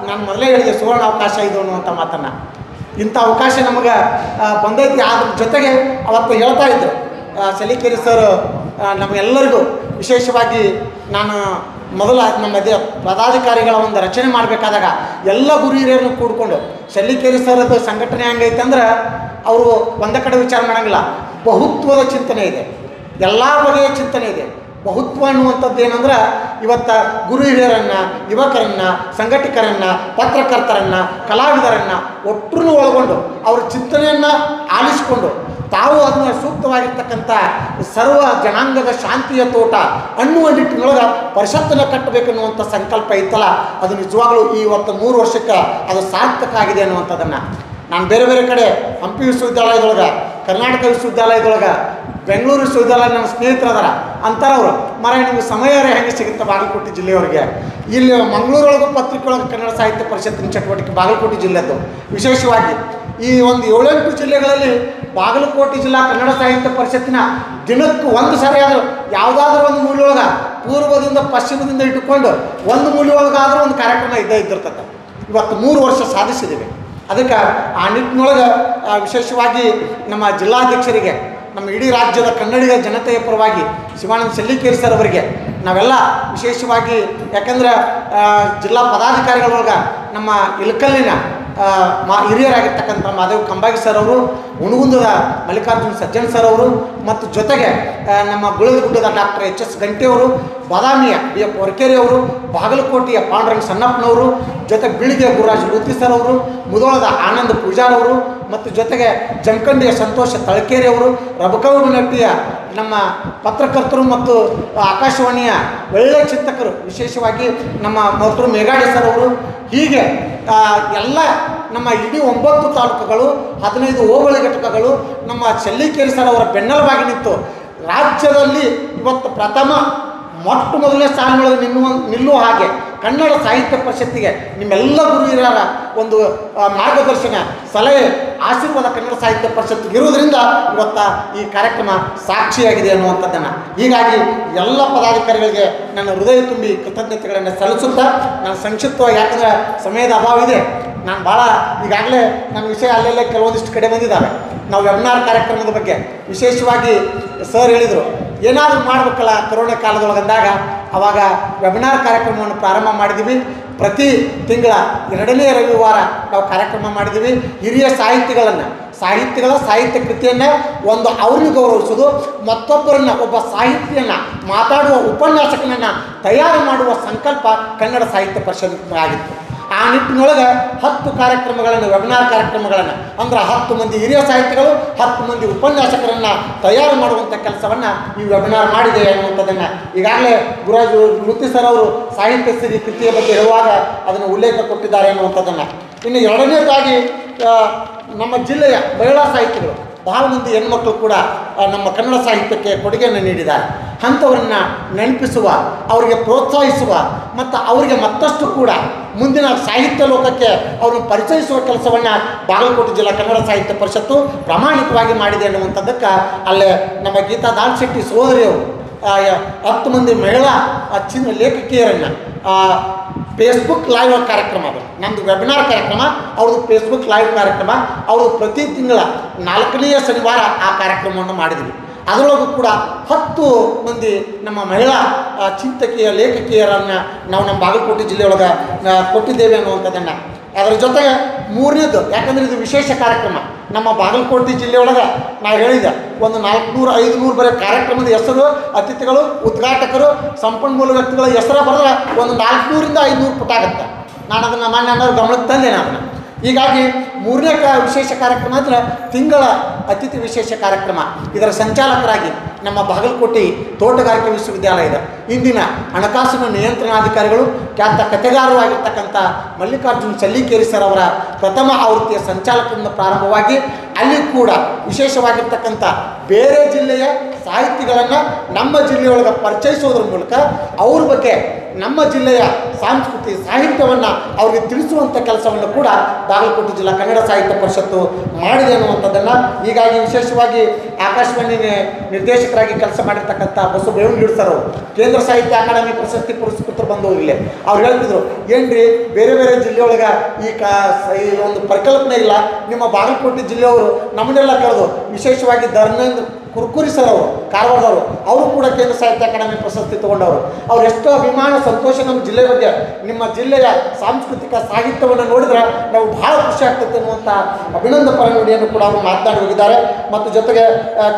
ನಾನು ಮೊದಲೇ ಹೇಳಿದೆ ಸುವರ್ಣ ಅವಕಾಶ ಇದು ಅನ್ನುವಂಥ ಮಾತನ್ನು. ಇಂಥ ಅವಕಾಶ ನಮಗೆ ಬಂದೈತಿ. ಅದ್ರ ಜೊತೆಗೆ ಅವತ್ತು ಹೇಳ್ತಾ ಇದ್ದರು ಸಲಿಕೇರಿ ಸರ್ ನಮಗೆಲ್ಲರಿಗೂ ವಿಶೇಷವಾಗಿ ನಾನು ಮೊದಲ ನಮ್ಮ ಪದಾಧಿಕಾರಿಗಳ ಒಂದು ರಚನೆ ಮಾಡಬೇಕಾದಾಗ ಎಲ್ಲ ಗುರು ಹಿರಿಯರನ್ನು ಕೂಡಿಕೊಂಡು ಸಲಿಕೇರಿ ಸರ್ದು ಸಂಘಟನೆ ಹೆಂಗೈತೆ ಅಂದ್ರೆ ಅವರು ಒಂದೇ ಕಡೆ ವಿಚಾರ ಮಾಡೋಂಗಿಲ್ಲ, ಬಹುತ್ವದ ಚಿಂತನೆ ಇದೆ, ಎಲ್ಲ ಬಗೆಯ ಚಿಂತನೆ ಇದೆ. ಬಹುತ್ವ ಅನ್ನುವಂಥದ್ದು ಏನಂದ್ರೆ ಇವತ್ತು ಗುರು ಹಿರಿಯರನ್ನು, ಯುವಕರನ್ನು, ಸಂಘಟಕರನ್ನು, ಪತ್ರಕರ್ತರನ್ನು, ಕಲಾವಿದರನ್ನು ಒಟ್ಟರೂ ಒಳಗೊಂಡು ಅವ್ರ ಚಿಂತನೆಯನ್ನು ಆಲಿಸಿಕೊಂಡು ತಾವು ಅದನ್ನು ಸೂಕ್ತವಾಗಿರ್ತಕ್ಕಂಥ ಸರ್ವ ಜನಾಂಗದ ಶಾಂತಿಯ ತೋಟ ಅನ್ನುವ ನಿಟ್ಟಿನೊಳಗೆ ಪರಿಷತ್ತನ್ನು ಕಟ್ಟಬೇಕನ್ನುವಂಥ ಸಂಕಲ್ಪ ಇತ್ತಲ್ಲ, ಅದು ನಿಜವಾಗ್ಲೂ ಇವತ್ತು 3 ವರ್ಷಕ್ಕೆ ಅದು ಸಾರ್ಥಕ ಆಗಿದೆ ಅನ್ನುವಂಥದ್ದನ್ನು ನಾನು ಬೇರೆ ಬೇರೆ ಕಡೆ ಹಂಪಿ ವಿಶ್ವವಿದ್ಯಾಲಯದೊಳಗೆ, ಕರ್ನಾಟಕ ವಿಶ್ವವಿದ್ಯಾಲಯದೊಳಗೆ, ಬೆಂಗಳೂರು ವಿಶ್ವವಿದ್ಯಾಲಯ ನನ್ನ ಸ್ನೇಹಿತರದಾರ ಅಂತಾರವರು ನಿಮಗೆ ಸಮಯ ಹೆಂಗೆ ಸಿಗುತ್ತೆ ಬಾಗಲಕೋಟೆ ಜಿಲ್ಲೆಯವರಿಗೆ. ಇಲ್ಲಿ ಮಂಗಳೂರೊಳಗೂ ಪತ್ರಿಕೆಯೊಳಗೆ ಕನ್ನಡ ಸಾಹಿತ್ಯ ಪರಿಷತ್ತಿನ ಚಟುವಟಿಕೆ ಬಾಗಲಕೋಟೆ ಜಿಲ್ಲೆದ್ದು ವಿಶೇಷವಾಗಿ ಈ ಒಂದು 7-8 ಜಿಲ್ಲೆಗಳಲ್ಲಿ ಬಾಗಲಕೋಟೆ ಜಿಲ್ಲಾ ಕನ್ನಡ ಸಾಹಿತ್ಯ ಪರಿಷತ್ತಿನ ದಿನಕ್ಕೆ ಒಂದು ಸರಿಯಾದರೂ ಯಾವುದಾದ್ರೂ ಒಂದು ಮೂಲೆಯೊಳಗೆ ಪೂರ್ವದಿಂದ ಪಶ್ಚಿಮದಿಂದ ಇಟ್ಟುಕೊಂಡು ಒಂದು ಮೂಲೆಯೊಳಗಾದರೂ ಒಂದು ಕಾರ್ಯಕ್ರಮ ಇದ್ದಿರ್ತದೆ. ಇವತ್ತು 3 ವರ್ಷ ಸಾಧಿಸಿದ್ದೀವಿ. ಅದಕ್ಕೆ ಆ ನಿಟ್ಟಿನೊಳಗೆ ವಿಶೇಷವಾಗಿ ನಮ್ಮ ಜಿಲ್ಲಾಧ್ಯಕ್ಷರಿಗೆ, ನಮ್ಮ ಇಡೀ ರಾಜ್ಯದ ಕನ್ನಡಿಗ ಜನತೆಯ ಪರವಾಗಿ ಶಿವಾನಂದ ಸೆಲ್ಲಿಕೇರಿ ಸರ್ ಅವರಿಗೆ ನಾವೆಲ್ಲ ವಿಶೇಷವಾಗಿ, ಯಾಕಂದ್ರೆ ಜಿಲ್ಲಾ ಪದಾಧಿಕಾರಿಗಳೊಳಗೆ ನಮ್ಮ ಇಳಕಲ್ಲಿನ ಹಿರಿಯರಾಗಿರ್ತಕ್ಕಂಥ ಮಾದೇವ್ ಕಂಬಾಗಿ ಸರ್ ಅವರು, ಹುಣಗುಂದದ ಮಲ್ಲಿಕಾರ್ಜುನ್ ಸಜ್ಜನ್ ಸರ್ ಅವರು, ಮತ್ತು ಜೊತೆಗೆ ನಮ್ಮ ಗುಳದಗುಡ್ಡದ ಡಾಕ್ಟರ್ HS ಗಂಟೆಯವರು, ಬಾದಾಮಿಯ BF ವರ್ಕೇರಿ ಅವರು, ಬಾಗಲಕೋಟೆಯ ಪಾಂಡುರಂಗ ಸಣ್ಣಪ್ಪನವರು, ಜೊತೆಗೆ ಬೀಳಿಗೆ ಗುರುರಾಜ್ ಲೂತಿ ಸರ್ ಅವರು, ಮುಧೋಳದ ಆನಂದ್ ಪೂಜಾರ್ ಅವರು, ಮತ್ತು ಜೊತೆಗೆ ಜಮಖಂಡಿಯ ಸಂತೋಷ ತಳಕೇರಿ ಅವರು, ರಬಕೌನಟ್ಟಿಯ ನಮ್ಮ ಪತ್ರಕರ್ತರು ಮತ್ತು ಆಕಾಶವಾಣಿಯ ಒಳ್ಳೆಯ ಚಿಂತಕರು ವಿಶೇಷವಾಗಿ ನಮ್ಮ ಮರ್ತರು ಮೇಘಾಡಿ ಸರ್ ಅವರು, ಹೀಗೆ ಎಲ್ಲ ನಮ್ಮ ಇಡೀ 9 ತಾಲೂಕುಗಳು 15 ಹೋಬಳಿ ಘಟಕಗಳು ನಮ್ಮ ಸೆಲ್ಲಿಕೇರಿ ಸರ್ ಅವರ ಬೆನ್ನೆಲುಬಾಗಿ ನಿಂತು ರಾಜ್ಯದಲ್ಲಿ ಇವತ್ತು ಪ್ರಥಮ ಮೊದಲನೇ ಸ್ಥಾನದೊಳಗೆ ನಿಲ್ಲುವ ಹಾಗೆ ಕನ್ನಡ ಸಾಹಿತ್ಯ ಪರಿಷತ್ತಿಗೆ ನಿಮ್ಮೆಲ್ಲ ಗುರು ಹಿರಿಯರ ಒಂದು ಮಾರ್ಗದರ್ಶನ, ಸಲಹೆ, ಆಶೀರ್ವಾದ ಕನ್ನಡ ಸಾಹಿತ್ಯ ಪರಿಷತ್ತಿಗೆ ಇರುವುದರಿಂದ ಇವತ್ತು ಈ ಕಾರ್ಯಕ್ರಮ ಸಾಕ್ಷಿಯಾಗಿದೆ ಅನ್ನುವಂಥದ್ದನ್ನು. ಹೀಗಾಗಿ ಎಲ್ಲ ಪದಾಧಿಕಾರಿಗಳಿಗೆ ನನ್ನ ಹೃದಯ ತುಂಬಿ ಕೃತಜ್ಞತೆಗಳನ್ನು ಸಲ್ಲಿಸುತ್ತಾ ನಾನು ಸಂಕ್ಷಿಪ್ತವಾಗಿ, ಯಾಕಂದರೆ ಸಮಯದ ಅಭಾವ ಇದೆ, ನಾನು ಭಾಳ ಈಗಾಗಲೇ ನನ್ನ ವಿಷಯ ಅಲ್ಲೆಲ್ಲ ಕೆಲವೊಂದಿಷ್ಟು ಕಡೆ ಬಂದಿದ್ದಾವೆ. ನಾವು ವೆಬಿನಾರ್ ಕಾರ್ಯಕ್ರಮದ ಬಗ್ಗೆ ವಿಶೇಷವಾಗಿ ಸರ್ ಹೇಳಿದರು, ಏನಾದರೂ ಮಾಡಬೇಕಲ್ಲ ಕೊರೋನಾ ಕಾಲದೊಳಗೆ ಅಂದಾಗ ಆವಾಗ ವೆಬಿನಾರ್ ಕಾರ್ಯಕ್ರಮವನ್ನು ಪ್ರಾರಂಭ ಮಾಡಿದ್ದೀವಿ. ಪ್ರತಿ ತಿಂಗಳ 2ನೇ ರವಿವಾರ ನಾವು ಕಾರ್ಯಕ್ರಮ ಮಾಡಿದ್ದೀವಿ. ಹಿರಿಯ ಸಾಹಿತ್ಯ ಕೃತಿಯನ್ನು ಒಂದು ಅವ್ರನ್ನ ಗೌರವಿಸೋದು, ಮತ್ತೊಬ್ಬರನ್ನು, ಒಬ್ಬ ಸಾಹಿತ್ಯನ ಮಾತಾಡುವ ಉಪನ್ಯಾಸಕನನ್ನು ತಯಾರು ಮಾಡುವ ಸಂಕಲ್ಪ ಕನ್ನಡ ಸಾಹಿತ್ಯ ಪರಿಷತ್ ಆಗಿತ್ತು. ಆ ನಿಟ್ಟಿನೊಳಗೆ 10 ಕಾರ್ಯಕ್ರಮಗಳನ್ನು, ವೆಬಿನಾರ್ ಕಾರ್ಯಕ್ರಮಗಳನ್ನು, ಅಂದ್ರೆ 10 ಮಂದಿ ಹಿರಿಯ ಸಾಹಿತಿಗಳು 10 ಮಂದಿ ಉಪನ್ಯಾಸಕರನ್ನು ತಯಾರು ಮಾಡುವಂಥ ಕೆಲಸವನ್ನು ಈ ವೆಬಿನಾರ್ ಮಾಡಿದೆ ಅನ್ನುವಂಥದ್ದನ್ನು ಈಗಾಗಲೇ ಗುರುರಾಜ್ ಲೂತಿ ಸರ್ ಅವರು ಸಾಹಿತ್ಯ ಸಿರಿ ಕೃತಿಯ ಬಗ್ಗೆ ಹೇಳುವಾಗ ಅದನ್ನು ಉಲ್ಲೇಖ ಕೊಟ್ಟಿದ್ದಾರೆ ಅನ್ನುವಂಥದ್ದನ್ನು. ಇನ್ನು 2ನೇದಾಗಿ ನಮ್ಮ ಜಿಲ್ಲೆಯ ಮಹಿಳಾ ಸಾಹಿತಿಗಳು ಬಹಳ ಮಂದಿ ಹೆಣ್ಮಕ್ಳು ಕೂಡ ನಮ್ಮ ಕನ್ನಡ ಸಾಹಿತ್ಯಕ್ಕೆ ಕೊಡುಗೆಯನ್ನು ನೀಡಿದ್ದಾರೆ. ಅಂಥವ್ರನ್ನ ನೆನಪಿಸುವ, ಅವರಿಗೆ ಪ್ರೋತ್ಸಾಹಿಸುವ ಮತ್ತು ಅವರಿಗೆ ಮತ್ತಷ್ಟು ಕೂಡ ಮುಂದಿನ ಸಾಹಿತ್ಯ ಲೋಕಕ್ಕೆ ಅವ್ರನ್ನ ಪರಿಚಯಿಸುವ ಕೆಲಸವನ್ನು ಬಾಗಲಕೋಟೆ ಜಿಲ್ಲಾ ಕನ್ನಡ ಸಾಹಿತ್ಯ ಪರಿಷತ್ತು ಪ್ರಾಮಾಣಿಕವಾಗಿ ಮಾಡಿದೆ ಅನ್ನುವಂಥದ್ದಕ್ಕೆ ಅಲ್ಲೇ ನಮ್ಮ ಗೀತಾ ದಾಲ್ಶೆಟ್ಟಿ ಸೋದರಿಯವರು 10 ಮಂದಿ ಮಹಿಳಾ ಲೇಖಕಿಯರನ್ನು ಫೇಸ್ಬುಕ್ ಲೈವ್ ಕಾರ್ಯಕ್ರಮ, ಅದು ನಮ್ಮದು ವೆಬಿನಾರ್ ಕಾರ್ಯಕ್ರಮ, ಅವ್ರದ್ದು ಫೇಸ್ಬುಕ್ ಲೈವ್ ಕಾರ್ಯಕ್ರಮ, ಅವರು ಪ್ರತಿ ತಿಂಗಳ 4ನೇ ಶನಿವಾರ ಆ ಕಾರ್ಯಕ್ರಮವನ್ನು ಮಾಡಿದ್ವಿ. ಅದರೊಳಗೂ ಕೂಡ 10 ಮಂದಿ ನಮ್ಮ ಮಹಿಳಾ ಚಿಂತಕಿಯ ಲೇಖಕಿಯರನ್ನು ನಾವು ನಮ್ಮ ಬಾಗಲಕೋಟೆ ಜಿಲ್ಲೆಯೊಳಗೆ ಕೊಟ್ಟಿದ್ದೇವೆ ಅನ್ನುವಂಥದ್ದನ್ನು. ಅದರ ಜೊತೆಗೆ 3ನೇದು, ಯಾಕಂದರೆ ಇದು ವಿಶೇಷ ಕಾರ್ಯಕ್ರಮ, ನಮ್ಮ ಬಾಗಲಕೋಟೆ ಜಿಲ್ಲೆಯೊಳಗೆ ನಾವು ಹೇಳಿದೆ ಒಂದು 400-500 ಬರೀ ಕಾರ್ಯಕ್ರಮದ ಹೆಸರು, ಅತಿಥಿಗಳು, ಉದ್ಘಾಟಕರು, ಸಂಪನ್ಮೂಲ ವ್ಯಕ್ತಿಗಳ ಹೆಸರು ಬರೆದ್ರೆ ಒಂದು 400-500 ಪುಟ ಆಗುತ್ತೆ. ನಾನು ಅದನ್ನು ಮಾನ್ಯ ಗಮನಕ್ಕೆ ತಂದೆ. ನಾನು ಹೀಗಾಗಿ 3ನೇ ವಿಶೇಷ ಕಾರ್ಯಕ್ರಮ ಅಂದರೆ ತಿಂಗಳ ಅತಿಥಿ ವಿಶೇಷ ಕಾರ್ಯಕ್ರಮ. ಇದರ ಸಂಚಾಲಕರಾಗಿ ನಮ್ಮ ಬಾಗಲಕೋಟೆ ತೋಟಗಾರಿಕೆ ವಿಶ್ವವಿದ್ಯಾಲಯದ ಇಂದಿನ ಹಣಕಾಸಿನ ನಿಯಂತ್ರಣಾಧಿಕಾರಿಗಳು, ಖ್ಯಾತ ಕಥೆಗಾರರು ಆಗಿರ್ತಕ್ಕಂಥ ಮಲ್ಲಿಕಾರ್ಜುನ್ ಸೆಲ್ಲಿಕೇರಿ ಸರ್ ಅವರ ಪ್ರಥಮ ಆವೃತ್ತಿಯ ಸಂಚಾಲಕರಿಂದ ಪ್ರಾರಂಭವಾಗಿ ಅಲ್ಲಿ ಕೂಡ ವಿಶೇಷವಾಗಿರ್ತಕ್ಕಂಥ ಬೇರೆ ಜಿಲ್ಲೆಯ ಸಾಹಿತಿಗಳನ್ನು ನಮ್ಮ ಜಿಲ್ಲೆಯೊಳಗೆ ಪರಿಚಯಿಸೋದ್ರ ಮೂಲಕ ಅವ್ರ ಬಗ್ಗೆ ನಮ್ಮ ಜಿಲ್ಲೆಯ ಸಂಸ್ಕೃತಿ ಸಾಹಿತ್ಯವನ್ನು ಅವರಿಗೆ ತಿಳಿಸುವಂಥ ಕೆಲಸವನ್ನು ಕೂಡ ಬಾಗಲಕೋಟೆ ಜಿಲ್ಲಾ ಕನ್ನಡ ಸಾಹಿತ್ಯ ಪರಿಷತ್ತು ಮಾಡಿದೆ ಅನ್ನುವಂಥದ್ದನ್ನು ಹೀಗಾಗಿ ವಿಶೇಷವಾಗಿ ಆಕಾಶವಾಣಿ ನಿರ್ದೇಶಕರಾಗಿ ಕೆಲಸ ಮಾಡಿರ್ತಕ್ಕಂಥ ಬಸವ ಬೇವನಗಿಡಿ ಸರ್ ಅವರು ಕೇಂದ್ರ ಸಾಹಿತ್ಯ ಅಕಾಡೆಮಿ ಪ್ರಶಸ್ತಿ ಪುರಸ್ಕೃತರು ಬಂದವರು ಇಲ್ಲೇ ಅವ್ರು ಹೇಳ್ತಿದ್ರು ಏನ್ರಿ ಬೇರೆ ಬೇರೆ ಜಿಲ್ಲೆಯೊಳಗೆ ಈ ಒಂದು ಪರಿಕಲ್ಪನೆ ಇಲ್ಲ, ನಿಮ್ಮ ಬಾಗಲಕೋಟೆ ಜಿಲ್ಲೆಯವರು ನಮ್ಮನ್ನೆಲ್ಲ ಕರೆದು ವಿಶೇಷವಾಗಿ ಧರ್ಮೇಂದ್ರ ಕುರ್ಕುರಿ ಸರ್ ಅವರು ಕಾರವಾರದವರು ಅವರು ಕೂಡ ಕೇಂದ್ರ ಸಾಹಿತ್ಯ ಅಕಾಡೆಮಿ ಪ್ರಶಸ್ತಿ ತೊಗೊಂಡವರು. ಅವ್ರು ಎಷ್ಟೋ ಅಭಿಮಾನ ಸಂತೋಷ ನಮ್ಮ ಜಿಲ್ಲೆ ಬಗ್ಗೆ, ನಿಮ್ಮ ಜಿಲ್ಲೆಯ ಸಾಂಸ್ಕೃತಿಕ ಸಾಹಿತ್ಯವನ್ನು ನೋಡಿದ್ರೆ ನಾವು ಬಹಳ ಖುಷಿ ಆಗ್ತದೆ ಅನ್ನುವಂಥ ಅಭಿನಂದಪರ ನುಡಿಯನ್ನು ಕೂಡ ಅವರು ಮಾತನಾಡಿ ಹೋಗಿದ್ದಾರೆ. ಮತ್ತು ಜೊತೆಗೆ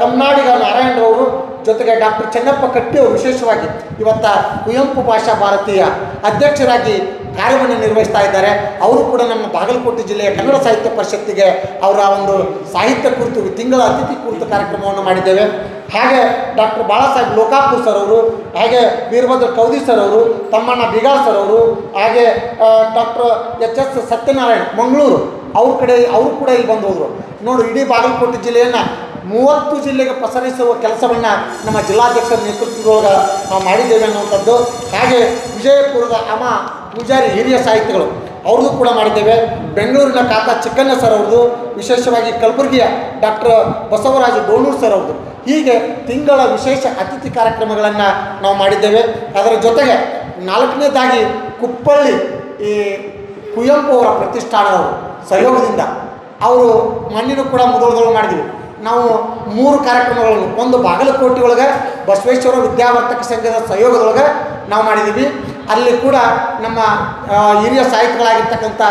ಕಮ್ನಾಡಿಗ ನಾರಾಯಣರವರು ಜೊತೆಗೆ ಡಾಕ್ಟರ್ ಚೆನ್ನಪ್ಪ ಕಟ್ಟಿ ಅವರು ವಿಶೇಷವಾಗಿ ಇವತ್ತ ಕುವೆಂಪು ಭಾಷಾ ಭಾರತೀಯ ಅಧ್ಯಕ್ಷರಾಗಿ ಕಾರ್ಯವನ್ನು ನಿರ್ವಹಿಸ್ತಾ ಇದ್ದಾರೆ. ಅವರು ಕೂಡ ನಮ್ಮ ಬಾಗಲಕೋಟೆ ಜಿಲ್ಲೆಯ ಕನ್ನಡ ಸಾಹಿತ್ಯ ಪರಿಷತ್ತಿಗೆ ಅವರ ಒಂದು ಸಾಹಿತ್ಯ ಕುರಿತು ತಿಂಗಳ ಅತಿಥಿ ಕುರಿತು ಕಾರ್ಯಕ್ರಮವನ್ನು ಮಾಡಿದ್ದೇವೆ. ಹಾಗೆ ಡಾಕ್ಟರ್ ಬಾಳಾಸಾಹೇಬ್ ಲೋಕಾಪುರ್ ಸರ್ ಅವರು, ಹಾಗೆ ವೀರಭದ್ರ ಕೌದಿ ಸರ್ ಅವರು, ತಮ್ಮಣ್ಣ ಬಿಗಾರ್ ಸರ್ ಅವರು, ಹಾಗೆ ಡಾಕ್ಟರ್ ಎಚ್.ಎಸ್. ಸತ್ಯನಾರಾಯಣ ಮಂಗಳೂರು ಅವರು ಕೂಡ ಇಲ್ಲಿ ಬಂದು ಹೋದರು. ನೋಡಿ, ಇಡೀ ಬಾಗಲಕೋಟೆ ಜಿಲ್ಲೆಯನ್ನು 30 ಜಿಲ್ಲೆಗೆ ಪಸರಿಸುವ ಕೆಲಸವನ್ನು ನಮ್ಮ ಜಿಲ್ಲಾಧ್ಯಕ್ಷರ ನೇತೃತ್ವದೊಳಗೆ ನಾವು ಮಾಡಿದ್ದೇವೆ ಅನ್ನುವಂಥದ್ದು. ಹಾಗೆ ವಿಜಯಪುರದ ಪೂಜಾರಿ ಹಿರಿಯ ಸಾಹಿತಿಗಳು ಅವ್ರದ್ದು ಕೂಡ ಮಾಡಿದ್ದೇವೆ. ಬೆಂಗಳೂರಿನ ಕಾತಾ ಚಿಕ್ಕಣ್ಣ ಸರ್ ಅವ್ರದ್ದು, ವಿಶೇಷವಾಗಿ ಕಲಬುರಗಿಯ ಡಾಕ್ಟರ್ ಬಸವರಾಜ ಡೋಣೂರು ಸರ್ ಅವ್ರದ್ದು. ಹೀಗೆ ತಿಂಗಳ ವಿಶೇಷ ಅತಿಥಿ ಕಾರ್ಯಕ್ರಮಗಳನ್ನು ನಾವು ಮಾಡಿದ್ದೇವೆ. ಅದರ ಜೊತೆಗೆ 4ನೇದಾಗಿ ಕುಪ್ಪಳ್ಳಿ ಈ ಕುವೆಂಪು ಅವರ ಪ್ರತಿಷ್ಠಾನದವರು ಸಹಯೋಗದಿಂದ ಅವರು ಮಣ್ಣಿನ ಕೂಡ ಮೊದಲು ಮಾಡಿದ್ವಿ. ನಾವು 3 ಕಾರ್ಯಕ್ರಮಗಳನ್ನು, ಒಂದು ಬಾಗಲಕೋಟೆ ಒಳಗೆ ಬಸವೇಶ್ವರ ವಿದ್ಯಾವರ್ತಕ ಸಂಘದ ಸಹಯೋಗದೊಳಗೆ ನಾವು ಮಾಡಿದ್ದೀವಿ. ಅಲ್ಲಿ ಕೂಡ ನಮ್ಮ ಹಿರಿಯ ಸಾಹಿತಿಗಳಾಗಿರ್ತಕ್ಕಂಥ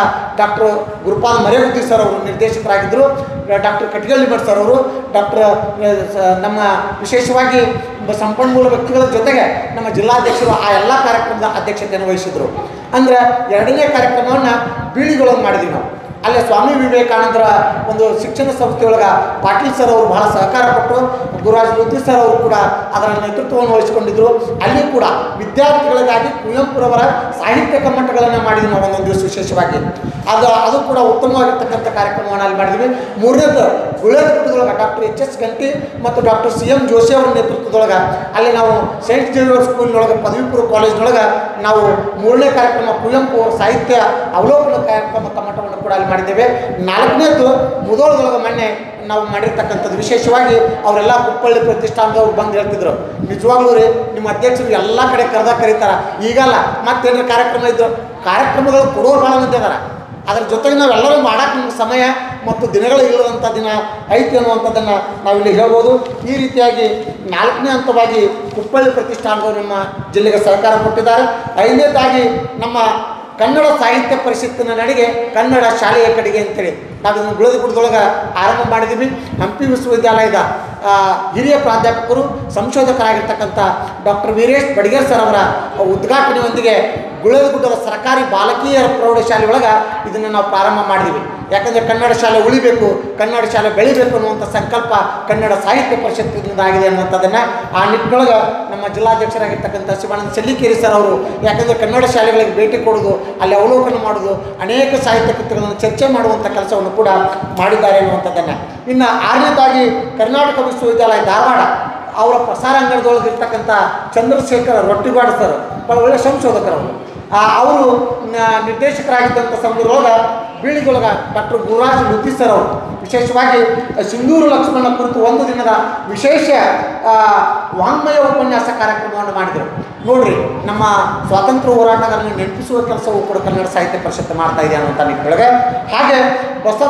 ಡಾಕ್ಟರ್ ಗುರುಪಾಲ್ ಮರೇಗುದ್ದಿ ಸರ್ ಅವರು ನಿರ್ದೇಶಕರಾಗಿದ್ದರು. ಡಾಕ್ಟರ್ ಕಟಗಳ್ಳಿ ಭಟ್ ಸರ್ ಅವರು, ನಮ್ಮ ವಿಶೇಷವಾಗಿ ಸಂಪನ್ಮೂಲ ವ್ಯಕ್ತಿಗಳ ಜೊತೆಗೆ ನಮ್ಮ ಜಿಲ್ಲಾಧ್ಯಕ್ಷರು ಆ ಎಲ್ಲ ಕಾರ್ಯಕ್ರಮದ ಅಧ್ಯಕ್ಷತೆಯನ್ನು ವಹಿಸಿದರು. ಅಂದರೆ 2ನೇ ಕಾರ್ಯಕ್ರಮವನ್ನು ಬೀಳಿಗೊಳಗೆ ಮಾಡಿದ್ವಿ ನಾವು. ಅಲ್ಲೇ ಸ್ವಾಮಿ ವಿವೇಕಾನಂದರ ಒಂದು ಶಿಕ್ಷಣ ಸಂಸ್ಥೆಯೊಳಗೆ ಪಾಟೀಲ್ ಸರ್ ಅವರು ಬಹಳ ಸಹಕಾರ ಕೊಟ್ಟರು. ಗುರುರಾಜ್ ಲೂತಿ ಸರ್ ಅವರು ಕೂಡ ಅದರ ನೇತೃತ್ವವನ್ನು ವಹಿಸಿಕೊಂಡಿದ್ದರು. ಅಲ್ಲಿ ಕೂಡ ವಿದ್ಯಾರ್ಥಿಗಳಿಗಾಗಿ ಕುವೆಂಪುರವರ ಸಾಹಿತ್ಯ ಕಮ್ಮಟಗಳನ್ನು ಮಾಡಿದ್ವಿ ನಾವು ಒಂದೊಂದು ದಿವಸ ವಿಶೇಷವಾಗಿ. ಅದು ಕೂಡ ಉತ್ತಮವಾಗಿರ್ತಕ್ಕಂಥ ಕಾರ್ಯಕ್ರಮವನ್ನು ಅಲ್ಲಿ ಮಾಡಿದ್ವಿ. 3ನೇದು ಗುಳೇದೊಳಗೆ ಡಾಕ್ಟರ್ ಎಚ್.ಎಸ್. ಗಂಟಿ ಮತ್ತು ಡಾಕ್ಟರ್ C.M. ಜೋಶಿ ಅವರ ನೇತೃತ್ವದೊಳಗೆ ಅಲ್ಲಿ ನಾವು ಸೈಂಟ್ ಜೇವಿಯರ್ ಸ್ಕೂಲ್ನೊಳಗೆ ಪದವಿ ಪೂರ್ವ ಕಾಲೇಜ್ನೊಳಗೆ ನಾವು 3ನೇ ಕಾರ್ಯಕ್ರಮ ಕುವೆಂಪು ಸಾಹಿತ್ಯ ಅವಲೋಕನ ಕಾರ್ಯಕ್ರಮ ಕಮ್ಮಟವನ್ನು ಕೂಡ ಅಲ್ಲಿ ಮಾಡಿದ್ದೇವೆ. 4ನೇದು ಮುಧೋಳದೊಳಗೆ ಮೊನ್ನೆ ನಾವು ಮಾಡಿರ್ತಕ್ಕಂಥದ್ದು. ವಿಶೇಷವಾಗಿ ಅವರೆಲ್ಲ ಕುಪ್ಪಳ್ಳಿ ಪ್ರತಿಷ್ಠಾನದವ್ರು ಬಂದು ಹೇಳ್ತಿದ್ರು, ನಿಜವಾಗ್ಲೂ ರೀ ನಿಮ್ಮ ಅಧ್ಯಕ್ಷರು ಎಲ್ಲ ಕಡೆ ಕರೀತಾರೆ, ಈಗಲ್ಲ ಮತ್ತೇನಾರು ಕಾರ್ಯಕ್ರಮ ಇದ್ದು ಕಾರ್ಯಕ್ರಮಗಳು ಕೊಡೋರು ಭಾಳ ಮಂದಿ ಇದ್ದಾರೆ. ಅದರ ಜೊತೆಗೆ ನಾವೆಲ್ಲರೂ ಮಾಡೋಕ್ಕೆ ನಮ್ಗೆ ಸಮಯ ಮತ್ತು ದಿನಗಳು ಇಲ್ಲದಂಥ ದಿನ ಐತಿ ಅನ್ನುವಂಥದ್ದನ್ನು ನಾವಿಲ್ಲಿ ಹೇಳ್ಬೋದು. ಈ ರೀತಿಯಾಗಿ 4ನೇ ಹಂತವಾಗಿ ಕುಪ್ಪಳ್ಳಿ ಪ್ರತಿಷ್ಠಾನದವರು ನಮ್ಮ ಜಿಲ್ಲೆಗೆ ಸಹಕಾರ ಕೊಟ್ಟಿದ್ದಾರೆ. 5ನೇದಾಗಿ ನಮ್ಮ ಕನ್ನಡ ಸಾಹಿತ್ಯ ಪರಿಷತ್ತಿನ ನಡೆಗೆ ಕನ್ನಡ ಶಾಲೆಯ ಕಡೆಗೆ ಅಂತೇಳಿ ನಾವು ಇದನ್ನು ಗುಳೇದಗುಡ್ದೊಳಗೆ ಆರಂಭ ಮಾಡಿದ್ದೀವಿ. ಹಂಪಿ ವಿಶ್ವವಿದ್ಯಾಲಯದ ಹಿರಿಯ ಪ್ರಾಧ್ಯಾಪಕರು ಸಂಶೋಧಕರಾಗಿರ್ತಕ್ಕಂಥ ಡಾಕ್ಟರ್ ವೀರೇಶ್ ಬಡಿಗೇರ್ ಸರ್ ಅವರ ಉದ್ಘಾಟನೆಯೊಂದಿಗೆ ಗುಳೇದಗುಡ್ಡದ ಸರ್ಕಾರಿ ಬಾಲಕಿಯರ ಪ್ರೌಢಶಾಲೆ ಒಳಗೆ ಇದನ್ನು ನಾವು ಪ್ರಾರಂಭ ಮಾಡಿದ್ವಿ. ಯಾಕಂದರೆ ಕನ್ನಡ ಶಾಲೆ ಉಳಿಬೇಕು, ಕನ್ನಡ ಶಾಲೆ ಬೆಳಿಬೇಕು ಅನ್ನುವಂಥ ಸಂಕಲ್ಪ ಕನ್ನಡ ಸಾಹಿತ್ಯ ಪರಿಷತ್ತಿನಿಂದ ಆಗಿದೆ ಅನ್ನುವಂಥದ್ದನ್ನು ಆ ನಿಟ್ಟಿನೊಳಗೆ ನಮ್ಮ ಜಿಲ್ಲಾಧ್ಯಕ್ಷರಾಗಿರ್ತಕ್ಕಂಥ ಶಿವಾನಂದ ಶೆಲ್ಲಿಕೇರಿ ಸರ್ ಅವರು, ಯಾಕಂದರೆ ಕನ್ನಡ ಶಾಲೆಗಳಿಗೆ ಭೇಟಿ ಕೊಡೋದು, ಅಲ್ಲಿ ಅವಲೋಕನ ಮಾಡೋದು, ಅನೇಕ ಸಾಹಿತ್ಯ ಕೃತಿಗಳನ್ನು ಚರ್ಚೆ ಮಾಡುವಂಥ ಕೆಲಸವನ್ನು ಕೂಡ ಮಾಡಿದ್ದಾರೆ ಅನ್ನುವಂಥದ್ದನ್ನು. ಇನ್ನು 6ನೇದಾಗಿ ಕರ್ನಾಟಕ ವಿಶ್ವವಿದ್ಯಾಲಯ ಧಾರವಾಡ ಅವರ ಪ್ರಸಾರಾಂಗಣದೊಳಗೆ ಇರ್ತಕ್ಕಂಥ ಚಂದ್ರಶೇಖರ ರೊಟ್ಟಿಗಾಡ್ ಸರ್ ಭಾಳ ಒಳ್ಳೆಯ ಸಂಶೋಧಕರು. ಅವರು ನಿರ್ದೇಶಕರಾಗಿದ್ದಂಥ ಸಂದರ್ಭದೊಳಗೆ ಬೀಳಿಗೊಳಗೆ ಡಾಕ್ಟರ್ ಗುರುರಾಜ್ ಲೂತಿ ಸರ್ ಅವರು ವಿಶೇಷವಾಗಿ ಸಿಂಧೂರು ಲಕ್ಷ್ಮಣ ಕುರಿತು 1 ದಿನದ ವಿಶೇಷ ವಾಂಗ್ಮಯ ಉಪನ್ಯಾಸ ಕಾರ್ಯಕ್ರಮವನ್ನು ಮಾಡಿದರು. ನೋಡ್ರಿ, ನಮ್ಮ ಸ್ವಾತಂತ್ರ್ಯ ಹೋರಾಟಗಾರರನ್ನು ನೆನಪಿಸುವ ಕೆಲಸವೂ ಕೂಡ ಕನ್ನಡ ಸಾಹಿತ್ಯ ಪರಿಷತ್ತು ಮಾಡ್ತಾ ಇದೆ ಅನ್ನುವಂಥ ನಿಟ್ಟಿನೊಳಗೆ. ಹಾಗೆ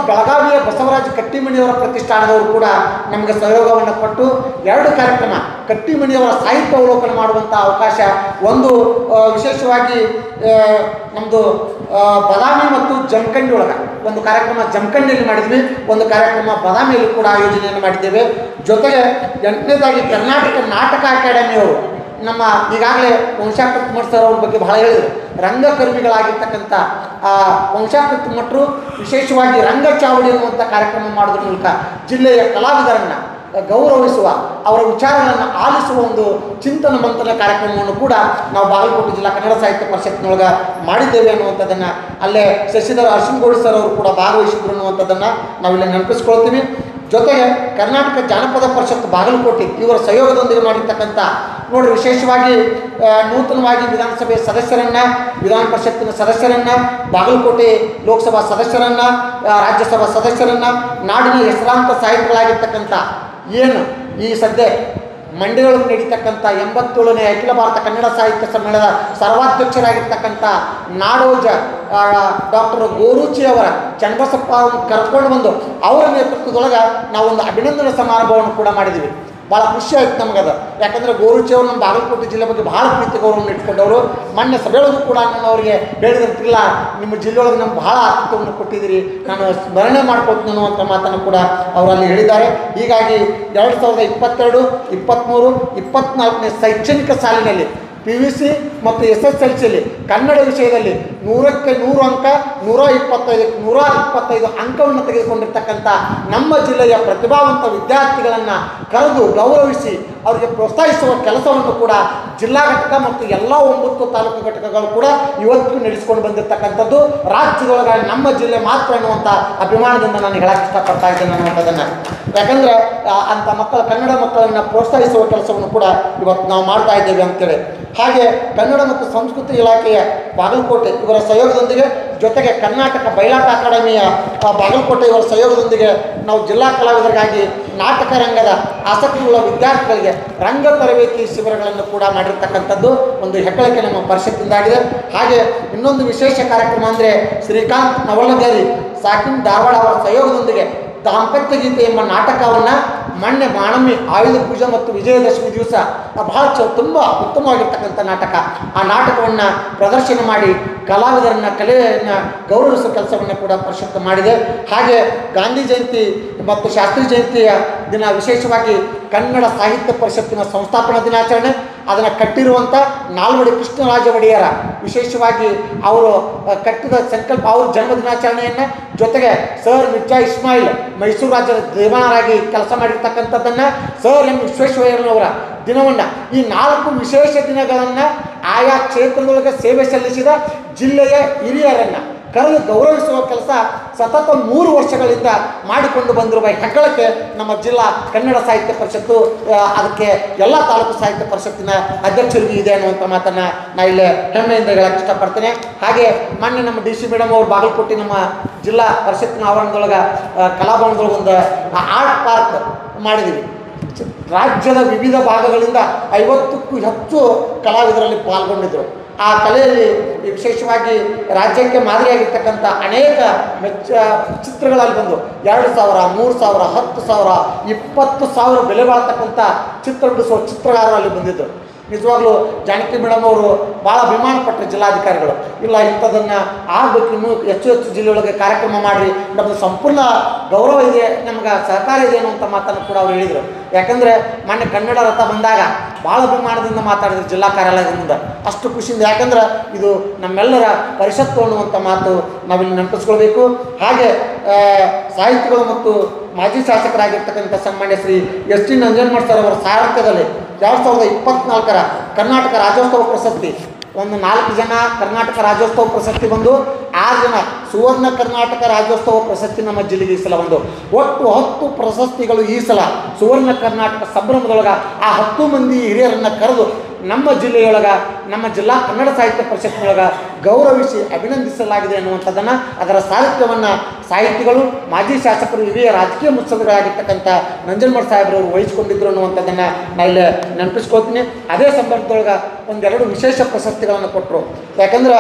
ಬೆಳಗಾವಿಯ ಬಸವರಾಜ ಕಟ್ಟಿಮಣಿಯವರ ಪ್ರತಿಷ್ಠಾನದವರು ಕೂಡ ನಮಗೆ ಸಹಯೋಗವನ್ನು ಕೊಟ್ಟು 2 ಕಾರ್ಯಕ್ರಮ ಕಟ್ಟಿಮಣಿಯವರ ಸಾಹಿತ್ಯ ಅವಲೋಕನ ಮಾಡುವಂಥ ಅವಕಾಶ, ಒಂದು ವಿಶೇಷವಾಗಿ ನಮ್ಮದು ಬಾದಾಮಿ ಮತ್ತು ಜಮಖಂಡಿ ಒಳಗೆ ಒಂದು ಕಾರ್ಯಕ್ರಮ ಜಮಖಂಡಿಯಲ್ಲಿ ಮಾಡಿದ್ವಿ, ಒಂದು ಕಾರ್ಯಕ್ರಮ ಬಾದಾಮಿಯಲ್ಲಿ ಕೂಡ ಆಯೋಜನೆಯನ್ನು ಮಾಡಿದ್ದೇವೆ. ಜೊತೆಗೆ 8ನೇದಾಗಿ ಕರ್ನಾಟಕ ನಾಟಕ ಅಕಾಡೆಮಿಯವರು ನಮ್ಮ ಈಗಾಗಲೇ ವಂಶಾಕೃತ ಮಠ ಸರ್ ಅವ್ರ ಬಗ್ಗೆ ಬಹಳ ಹೇಳಿದರು. ರಂಗಕರ್ಮಿಗಳಾಗಿರ್ತಕ್ಕಂಥ ವಂಶಾಕೃತ ಮಠರು ವಿಶೇಷವಾಗಿ ರಂಗಚಾವಡಿ ಅನ್ನುವಂಥ ಕಾರ್ಯಕ್ರಮ ಮಾಡೋದ್ರ ಮೂಲಕ ಜಿಲ್ಲೆಯ ಕಲಾವಿದರನ್ನು ಗೌರವಿಸುವ, ಅವರ ವಿಚಾರಗಳನ್ನು ಆಲಿಸುವ ಒಂದು ಚಿಂತನ ಮಂಥನ ಕಾರ್ಯಕ್ರಮವನ್ನು ಕೂಡ ನಾವು ಬಾಗಲಕೋಟೆ ಜಿಲ್ಲಾ ಕನ್ನಡ ಸಾಹಿತ್ಯ ಪರಿಷತ್ತಿನೊಳಗೆ ಮಾಡಿದ್ದೇವೆ ಅನ್ನುವಂಥದ್ದನ್ನು, ಅಲ್ಲೇ ಶಶಿಧರ ಅರ್ಶಿನಗೌಡ ಸರ್ ಅವರು ಕೂಡ ಭಾಗವಹಿಸಿದ್ರು ಅನ್ನುವಂಥದ್ದನ್ನು ನಾವಿಲ್ಲಿ ನೆನಪಿಸ್ಕೊಳ್ತೀವಿ. ಜೊತೆಗೆ ಕರ್ನಾಟಕ ಜಾನಪದ ಪರಿಷತ್ ಬಾಗಲಕೋಟೆ ಇವರ ಸಹಯೋಗದೊಂದಿಗೆ ಮಾಡಿರ್ತಕ್ಕಂಥ ನೋಡ್ರಿ, ವಿಶೇಷವಾಗಿ ನೂತನವಾಗಿ ವಿಧಾನಸಭೆ ಸದಸ್ಯರನ್ನು, ವಿಧಾನ ಪರಿಷತ್ತಿನ ಸದಸ್ಯರನ್ನು, ಬಾಗಲಕೋಟೆ ಲೋಕಸಭಾ ಸದಸ್ಯರನ್ನು, ರಾಜ್ಯಸಭಾ ಸದಸ್ಯರನ್ನು, ನಾಡಿನ ಹೆಸರಾಂತ ಸಾಹಿತಿಗಳಾಗಿರ್ತಕ್ಕಂಥ ಏನು ಈ ಸದ್ಯ ಮಂಡ್ಯದೊಳಗೆ ನಡೀತಕ್ಕಂಥ 87ನೇ ಅಖಿಲ ಭಾರತ ಕನ್ನಡ ಸಾಹಿತ್ಯ ಸಮ್ಮೇಳನದ ಸರ್ವಾಧ್ಯಕ್ಷರಾಗಿರ್ತಕ್ಕಂಥ ನಾಡೋಜ ಡಾಕ್ಟರ್ ಗೋರೂಚಿ ಅವರ ಚನ್ನಬಸಪ್ಪ ಕರ್ಕೊಂಡು ಬಂದು ಅವರ ನೇತೃತ್ವದೊಳಗೆ ನಾವೊಂದು ಅಭಿನಂದನಾ ಸಮಾರಂಭವನ್ನು ಕೂಡ ಮಾಡಿದ್ದೀವಿ. ಭಾಳ ಖುಷಿ ಆಯ್ತು ನಮಗದು. ಯಾಕಂದರೆ ಗೋರೂಚಿ ಅವರು ನಮ್ಮ ಬಾಗಲಕೋಟೆ ಜಿಲ್ಲೆ ಬಗ್ಗೆ ಭಾಳ ಪ್ರೀತಿ ಗೌರವವನ್ನು ಇಟ್ಕೊಂಡವರು. ಮೊನ್ನೆ ಸಭೆಯೊಳಗೂ ಕೂಡ ನಾನು ಅವರಿಗೆ ಹೇಳಿದಂತಿಲ್ಲ, ನಿಮ್ಮ ಜಿಲ್ಲೆಯೊಳಗೆ ನಮ್ಗೆ ಭಾಳ ಆತಿಥ್ಯವನ್ನು ಕೊಟ್ಟಿದ್ದೀರಿ, ನಾನು ಸ್ಮರಣೆ ಮಾಡ್ಕೊತೀನಿ ಅನ್ನುವಂಥ ಮಾತನ್ನು ಕೂಡ ಅವರಲ್ಲಿ ಹೇಳಿದ್ದಾರೆ. ಹೀಗಾಗಿ 2022, 23, 24ನೇ ಶೈಕ್ಷಣಿಕ ಸಾಲಿನಲ್ಲಿ PUC ಮತ್ತು SSLCಯಲ್ಲಿ ಕನ್ನಡ ವಿಷಯದಲ್ಲಿ 100ಕ್ಕೆ 100 ಅಂಕ, 125ಕ್ಕೆ 125 ಅಂಕವನ್ನು ತೆಗೆದುಕೊಂಡಿರ್ತಕ್ಕಂಥ ನಮ್ಮ ಜಿಲ್ಲೆಯ ಪ್ರತಿಭಾವಂತ ವಿದ್ಯಾರ್ಥಿಗಳನ್ನು ಕರೆದು ಗೌರವಿಸಿ ಅವರಿಗೆ ಪ್ರೋತ್ಸಾಹಿಸುವ ಕೆಲಸವನ್ನು ಕೂಡ ಜಿಲ್ಲಾ ಘಟಕ ಮತ್ತು ಎಲ್ಲ 9 ತಾಲೂಕು ಘಟಕಗಳು ಕೂಡ ಇವತ್ತು ನಡೆಸಿಕೊಂಡು ಬಂದಿರತಕ್ಕಂಥದ್ದು. ರಾಜ್ಯದೊಳಗೆ ನಮ್ಮ ಜಿಲ್ಲೆ ಮಾತ್ರ ಅನ್ನುವಂಥ ಅಭಿಮಾನದಿಂದ ನಾನು ಹೇಳಕ್ಕೆ ಇಷ್ಟಪಡ್ತಾ ಇದ್ದೇನೆ ಅನ್ನುವಂಥದ್ದನ್ನು. ಯಾಕಂದರೆ ಅಂಥ ಕನ್ನಡ ಮಕ್ಕಳನ್ನು ಪ್ರೋತ್ಸಾಹಿಸುವ ಕೆಲಸವನ್ನು ಕೂಡ ಇವತ್ತು ನಾವು ಮಾಡ್ತಾ ಇದ್ದೇವೆ ಅಂತೇಳಿ. ಹಾಗೆ ಕನ್ನಡ ಮತ್ತು ಸಂಸ್ಕೃತಿ ಇಲಾಖೆಯ ಬಾಗಲಕೋಟೆ ಇವರ ಸಹಯೋಗದೊಂದಿಗೆ, ಜೊತೆಗೆ ಕರ್ನಾಟಕ ಬಯಲಾಟ ಅಕಾಡೆಮಿಯ ಬಾಗಲಕೋಟೆ ಇವರ ಸಹಯೋಗದೊಂದಿಗೆ ನಾವು ಜಿಲ್ಲಾ ಕಲಾವಿದರಿಗಾಗಿ ನಾಟಕ ರಂಗದ ಆಸಕ್ತಿಯುಳ್ಳ ವಿದ್ಯಾರ್ಥಿಗಳಿಗೆ ರಂಗ ತರಬೇತಿ ಶಿಬಿರಗಳನ್ನು ಕೂಡ ಮಾಡಿರ್ತಕ್ಕಂಥದ್ದು ಒಂದು ಹೆಗ್ಗಳಿಕೆ ನಮ್ಮ ಪರಿಷತ್ತಿಂದಾಗಿದೆ. ಹಾಗೆ ಇನ್ನೊಂದು ವಿಶೇಷ ಕಾರ್ಯಕ್ರಮ ಅಂದರೆ ಶ್ರೀಕಾಂತ್ ನವಲಗೇರಿ ಸಾಕಿನ್ ಧಾರವಾಡ ಅವರ ಸಹಯೋಗದೊಂದಿಗೆ ದಾಂಪತ್ಯ ಗೀತೆ ಎಂಬ ನಾಟಕವನ್ನು ಮೊನ್ನೆ ಮಾನಮಿ ಆಯುಧ ಪೂಜೆ ಮತ್ತು ವಿಜಯದಶಮಿ ದಿವಸ ಬಹಳ ತುಂಬ ಉತ್ತಮವಾಗಿರ್ತಕ್ಕಂಥ ನಾಟಕ, ಆ ನಾಟಕವನ್ನು ಪ್ರದರ್ಶನ ಮಾಡಿ ಕಲಾವಿದರನ್ನು ಕಲೆಯನ್ನು ಗೌರವಿಸುವ ಕೆಲಸವನ್ನು ಕೂಡ ಪರಿಷತ್ತು ಮಾಡಿದೆ. ಹಾಗೆ ಗಾಂಧಿ ಜಯಂತಿ ಮತ್ತು ಶಾಸ್ತ್ರಿ ಜಯಂತಿಯ ದಿನ ವಿಶೇಷವಾಗಿ ಕನ್ನಡ ಸಾಹಿತ್ಯ ಪರಿಷತ್ತಿನ ಸಂಸ್ಥಾಪನಾ ದಿನಾಚರಣೆ, ಅದನ್ನು ಕಟ್ಟಿರುವಂಥ ನಾಲ್ವಡಿ ಕೃಷ್ಣರಾಜ ಒಡೆಯರ ವಿಶೇಷವಾಗಿ ಅವರು ಕಟ್ಟಿದ ಸಂಕಲ್ಪ ಅವ್ರ ಜನ್ಮ ದಿನಾಚರಣೆಯನ್ನು, ಜೊತೆಗೆ ಸರ್ ಮಿರ್ಜಾ ಇಸ್ಮಾಯಿಲ್ ಮೈಸೂರು ರಾಜ್ಯದ ದಿವಾನರಾಗಿ ಕೆಲಸ ಮಾಡಿರ್ತಕ್ಕಂಥದ್ದನ್ನು, ಸರ್ ಎಂ ವಿಶ್ವೇಶ್ವರಯ್ಯನವರ ದಿನವನ್ನು, ಈ 4 ವಿಶೇಷ ದಿನಗಳನ್ನು ಆಯಾ ಕ್ಷೇತ್ರದೊಳಗೆ ಸೇವೆ ಸಲ್ಲಿಸಿದ ಜಿಲ್ಲೆಯ ಹಿರಿಯರನ್ನು ಕರೆದು ಗೌರವಿಸುವ ಕೆಲಸ ಸತತ 3 ವರ್ಷಗಳಿಂದ ಮಾಡಿಕೊಂಡು ಬಂದಿರುವ ಹೆಗ್ಗಳಿಕೆ ನಮ್ಮ ಜಿಲ್ಲಾ ಕನ್ನಡ ಸಾಹಿತ್ಯ ಪರಿಷತ್ತು, ಅದಕ್ಕೆ ಎಲ್ಲ ತಾಲೂಕು ಸಾಹಿತ್ಯ ಪರಿಷತ್ತಿನ ಅಧ್ಯಕ್ಷರಿಗೂ ಇದೆ ಅನ್ನುವಂಥ ಮಾತನ್ನು ನಾನು ಇಲ್ಲೇ ಹೆಮ್ಮೆಯಿಂದ ಹೇಳಕ್ಕೆ ಇಷ್ಟಪಡ್ತೇನೆ. ಹಾಗೆ ಮೊನ್ನೆ ನಮ್ಮ DC ಮೇಡಮ್ ಅವರು ಬಾಗಲಕೋಟೆ ನಮ್ಮ ಜಿಲ್ಲಾ ಪರಿಷತ್ತಿನ ಆವರಣದೊಳಗೆ ಕಲಾಭವನದೊಳಗೆ ಒಂದು ಆರ್ಟ್ ಪಾರ್ಕ್ ಮಾಡಿದ್ದೀವಿ. ರಾಜ್ಯದ ವಿವಿಧ ಭಾಗಗಳಿಂದ 50ಕ್ಕೂ ಹೆಚ್ಚು ಕಲಾವಿದರಲ್ಲಿ ಪಾಲ್ಗೊಂಡಿದ್ದರು. ಆ ಕಲೆಯಲ್ಲಿ ವಿಶೇಷವಾಗಿ ರಾಜ್ಯಕ್ಕೆ ಮಾದರಿಯಾಗಿರ್ತಕ್ಕಂಥ ಅನೇಕ ಚಿತ್ರಗಳಲ್ಲಿ ಬಂದು 2,000, 3,000, 10,000, 20,000 ಬೆಲೆ ಬಾಳ್ತಕ್ಕಂಥ ಚಿತ್ರ ಬಿಡಿಸುವ ಚಿತ್ರಗಾರರಲ್ಲಿ ಬಂದಿದ್ದರು. ನಿಜವಾಗ್ಲೂ ಜಾನಕಿ ಮೇಡಮ್ ಅವರು ಭಾಳ ಅಭಿಮಾನ ಪಟ್ಟರು ಜಿಲ್ಲಾಧಿಕಾರಿಗಳು. ಇಲ್ಲ, ಇಂಥದನ್ನು ಆಗಬೇಕು, ಇನ್ನೂ ಹೆಚ್ಚು ಜಿಲ್ಲೆಯೊಳಗೆ ಕಾರ್ಯಕ್ರಮ ಮಾಡಿರಿ, ನಮ್ಮದು ಸಂಪೂರ್ಣ ಗೌರವ ಇದೆ, ನಮ್ಗೆ ಸಹಕಾರ ಇದೆ ಅನ್ನುವಂಥ ಮಾತನ್ನು ಕೂಡ ಅವರು ಹೇಳಿದರು. ಯಾಕಂದರೆ ಮೊನ್ನೆ ಕನ್ನಡ ರಥ ಬಂದಾಗ ಭಾಳ ಅಭಿಮಾನದಿಂದ ಮಾತಾಡಿದ್ರು ಜಿಲ್ಲಾ ಕಾರ್ಯಾಲಯದಿಂದ, ಅಷ್ಟು ಖುಷಿಯಿಂದ. ಯಾಕಂದ್ರೆ ಇದು ನಮ್ಮೆಲ್ಲರ ಪರಿಷತ್ತು ಅನ್ನುವಂಥ ಮಾತು ನಾವಿಲ್ಲಿ ನೆನಪಿಸ್ಕೊಳ್ಬೇಕು. ಹಾಗೆ ಸಾಹಿತಿಗಳು ಮತ್ತು ಮಾಜಿ ಶಾಸಕರಾಗಿರ್ತಕ್ಕಂಥ ಸನ್ಮಾನ್ಯ ಶ್ರೀ ಎಸ್ ಟಿ ನಂಜನಮಠ ಸರ್ ಅವರ ಸಾರಥ್ಯದಲ್ಲಿ 2024ರ ಕರ್ನಾಟಕ ರಾಜ್ಯೋತ್ಸವ ಪ್ರಶಸ್ತಿ, ಒಂದು 4 ಜನ ಕರ್ನಾಟಕ ರಾಜ್ಯೋತ್ಸವ ಪ್ರಶಸ್ತಿ ಬಂದು 6 ಜನ ಸುವರ್ಣ ಕರ್ನಾಟಕ ರಾಜ್ಯೋತ್ಸವ ಪ್ರಶಸ್ತಿ ನಮ್ಮ ಜಿಲ್ಲೆಗೆ ಈ ಸಲ ಬಂದು, ಒಟ್ಟು 10 ಪ್ರಶಸ್ತಿಗಳು ಈ ಸಲ ಸುವರ್ಣ ಕರ್ನಾಟಕ ಸಂಭ್ರಮದೊಳಗೆ ಆ 10 ಮಂದಿ ಹಿರಿಯರನ್ನು ಕರೆದು ನಮ್ಮ ಜಿಲ್ಲೆಯೊಳಗೆ, ನಮ್ಮ ಜಿಲ್ಲಾ ಕನ್ನಡ ಸಾಹಿತ್ಯ ಪರಿಷತ್ತಿನೊಳಗೆ ಗೌರವಿಸಿ ಅಭಿನಂದಿಸಲಾಗಿದೆ ಅನ್ನುವಂಥದ್ದನ್ನು, ಅದರ ಸಾಹಿತ್ಯವನ್ನು ಸಾಹಿತಿಗಳು, ಮಾಜಿ ಶಾಸಕರು, ಹಿರಿಯ ರಾಜಕೀಯ ಮುತ್ಸದ್ದಿಗಳಾಗಿರ್ತಕ್ಕಂಥ ನಂಜನಮಠ ಸಾಹೇಬ್ರವರು ವಹಿಸಿಕೊಂಡಿದ್ರು ಅನ್ನುವಂಥದ್ದನ್ನು ನಾನು ಇಲ್ಲಿ ನೆನಪಿಸ್ಕೊಳ್ತೀನಿ. ಅದೇ ಸಂದರ್ಭದೊಳಗೆ 2 ವಿಶೇಷ ಪ್ರಶಸ್ತಿಗಳನ್ನು ಕೊಟ್ಟರು. ಯಾಕಂದ್ರೆ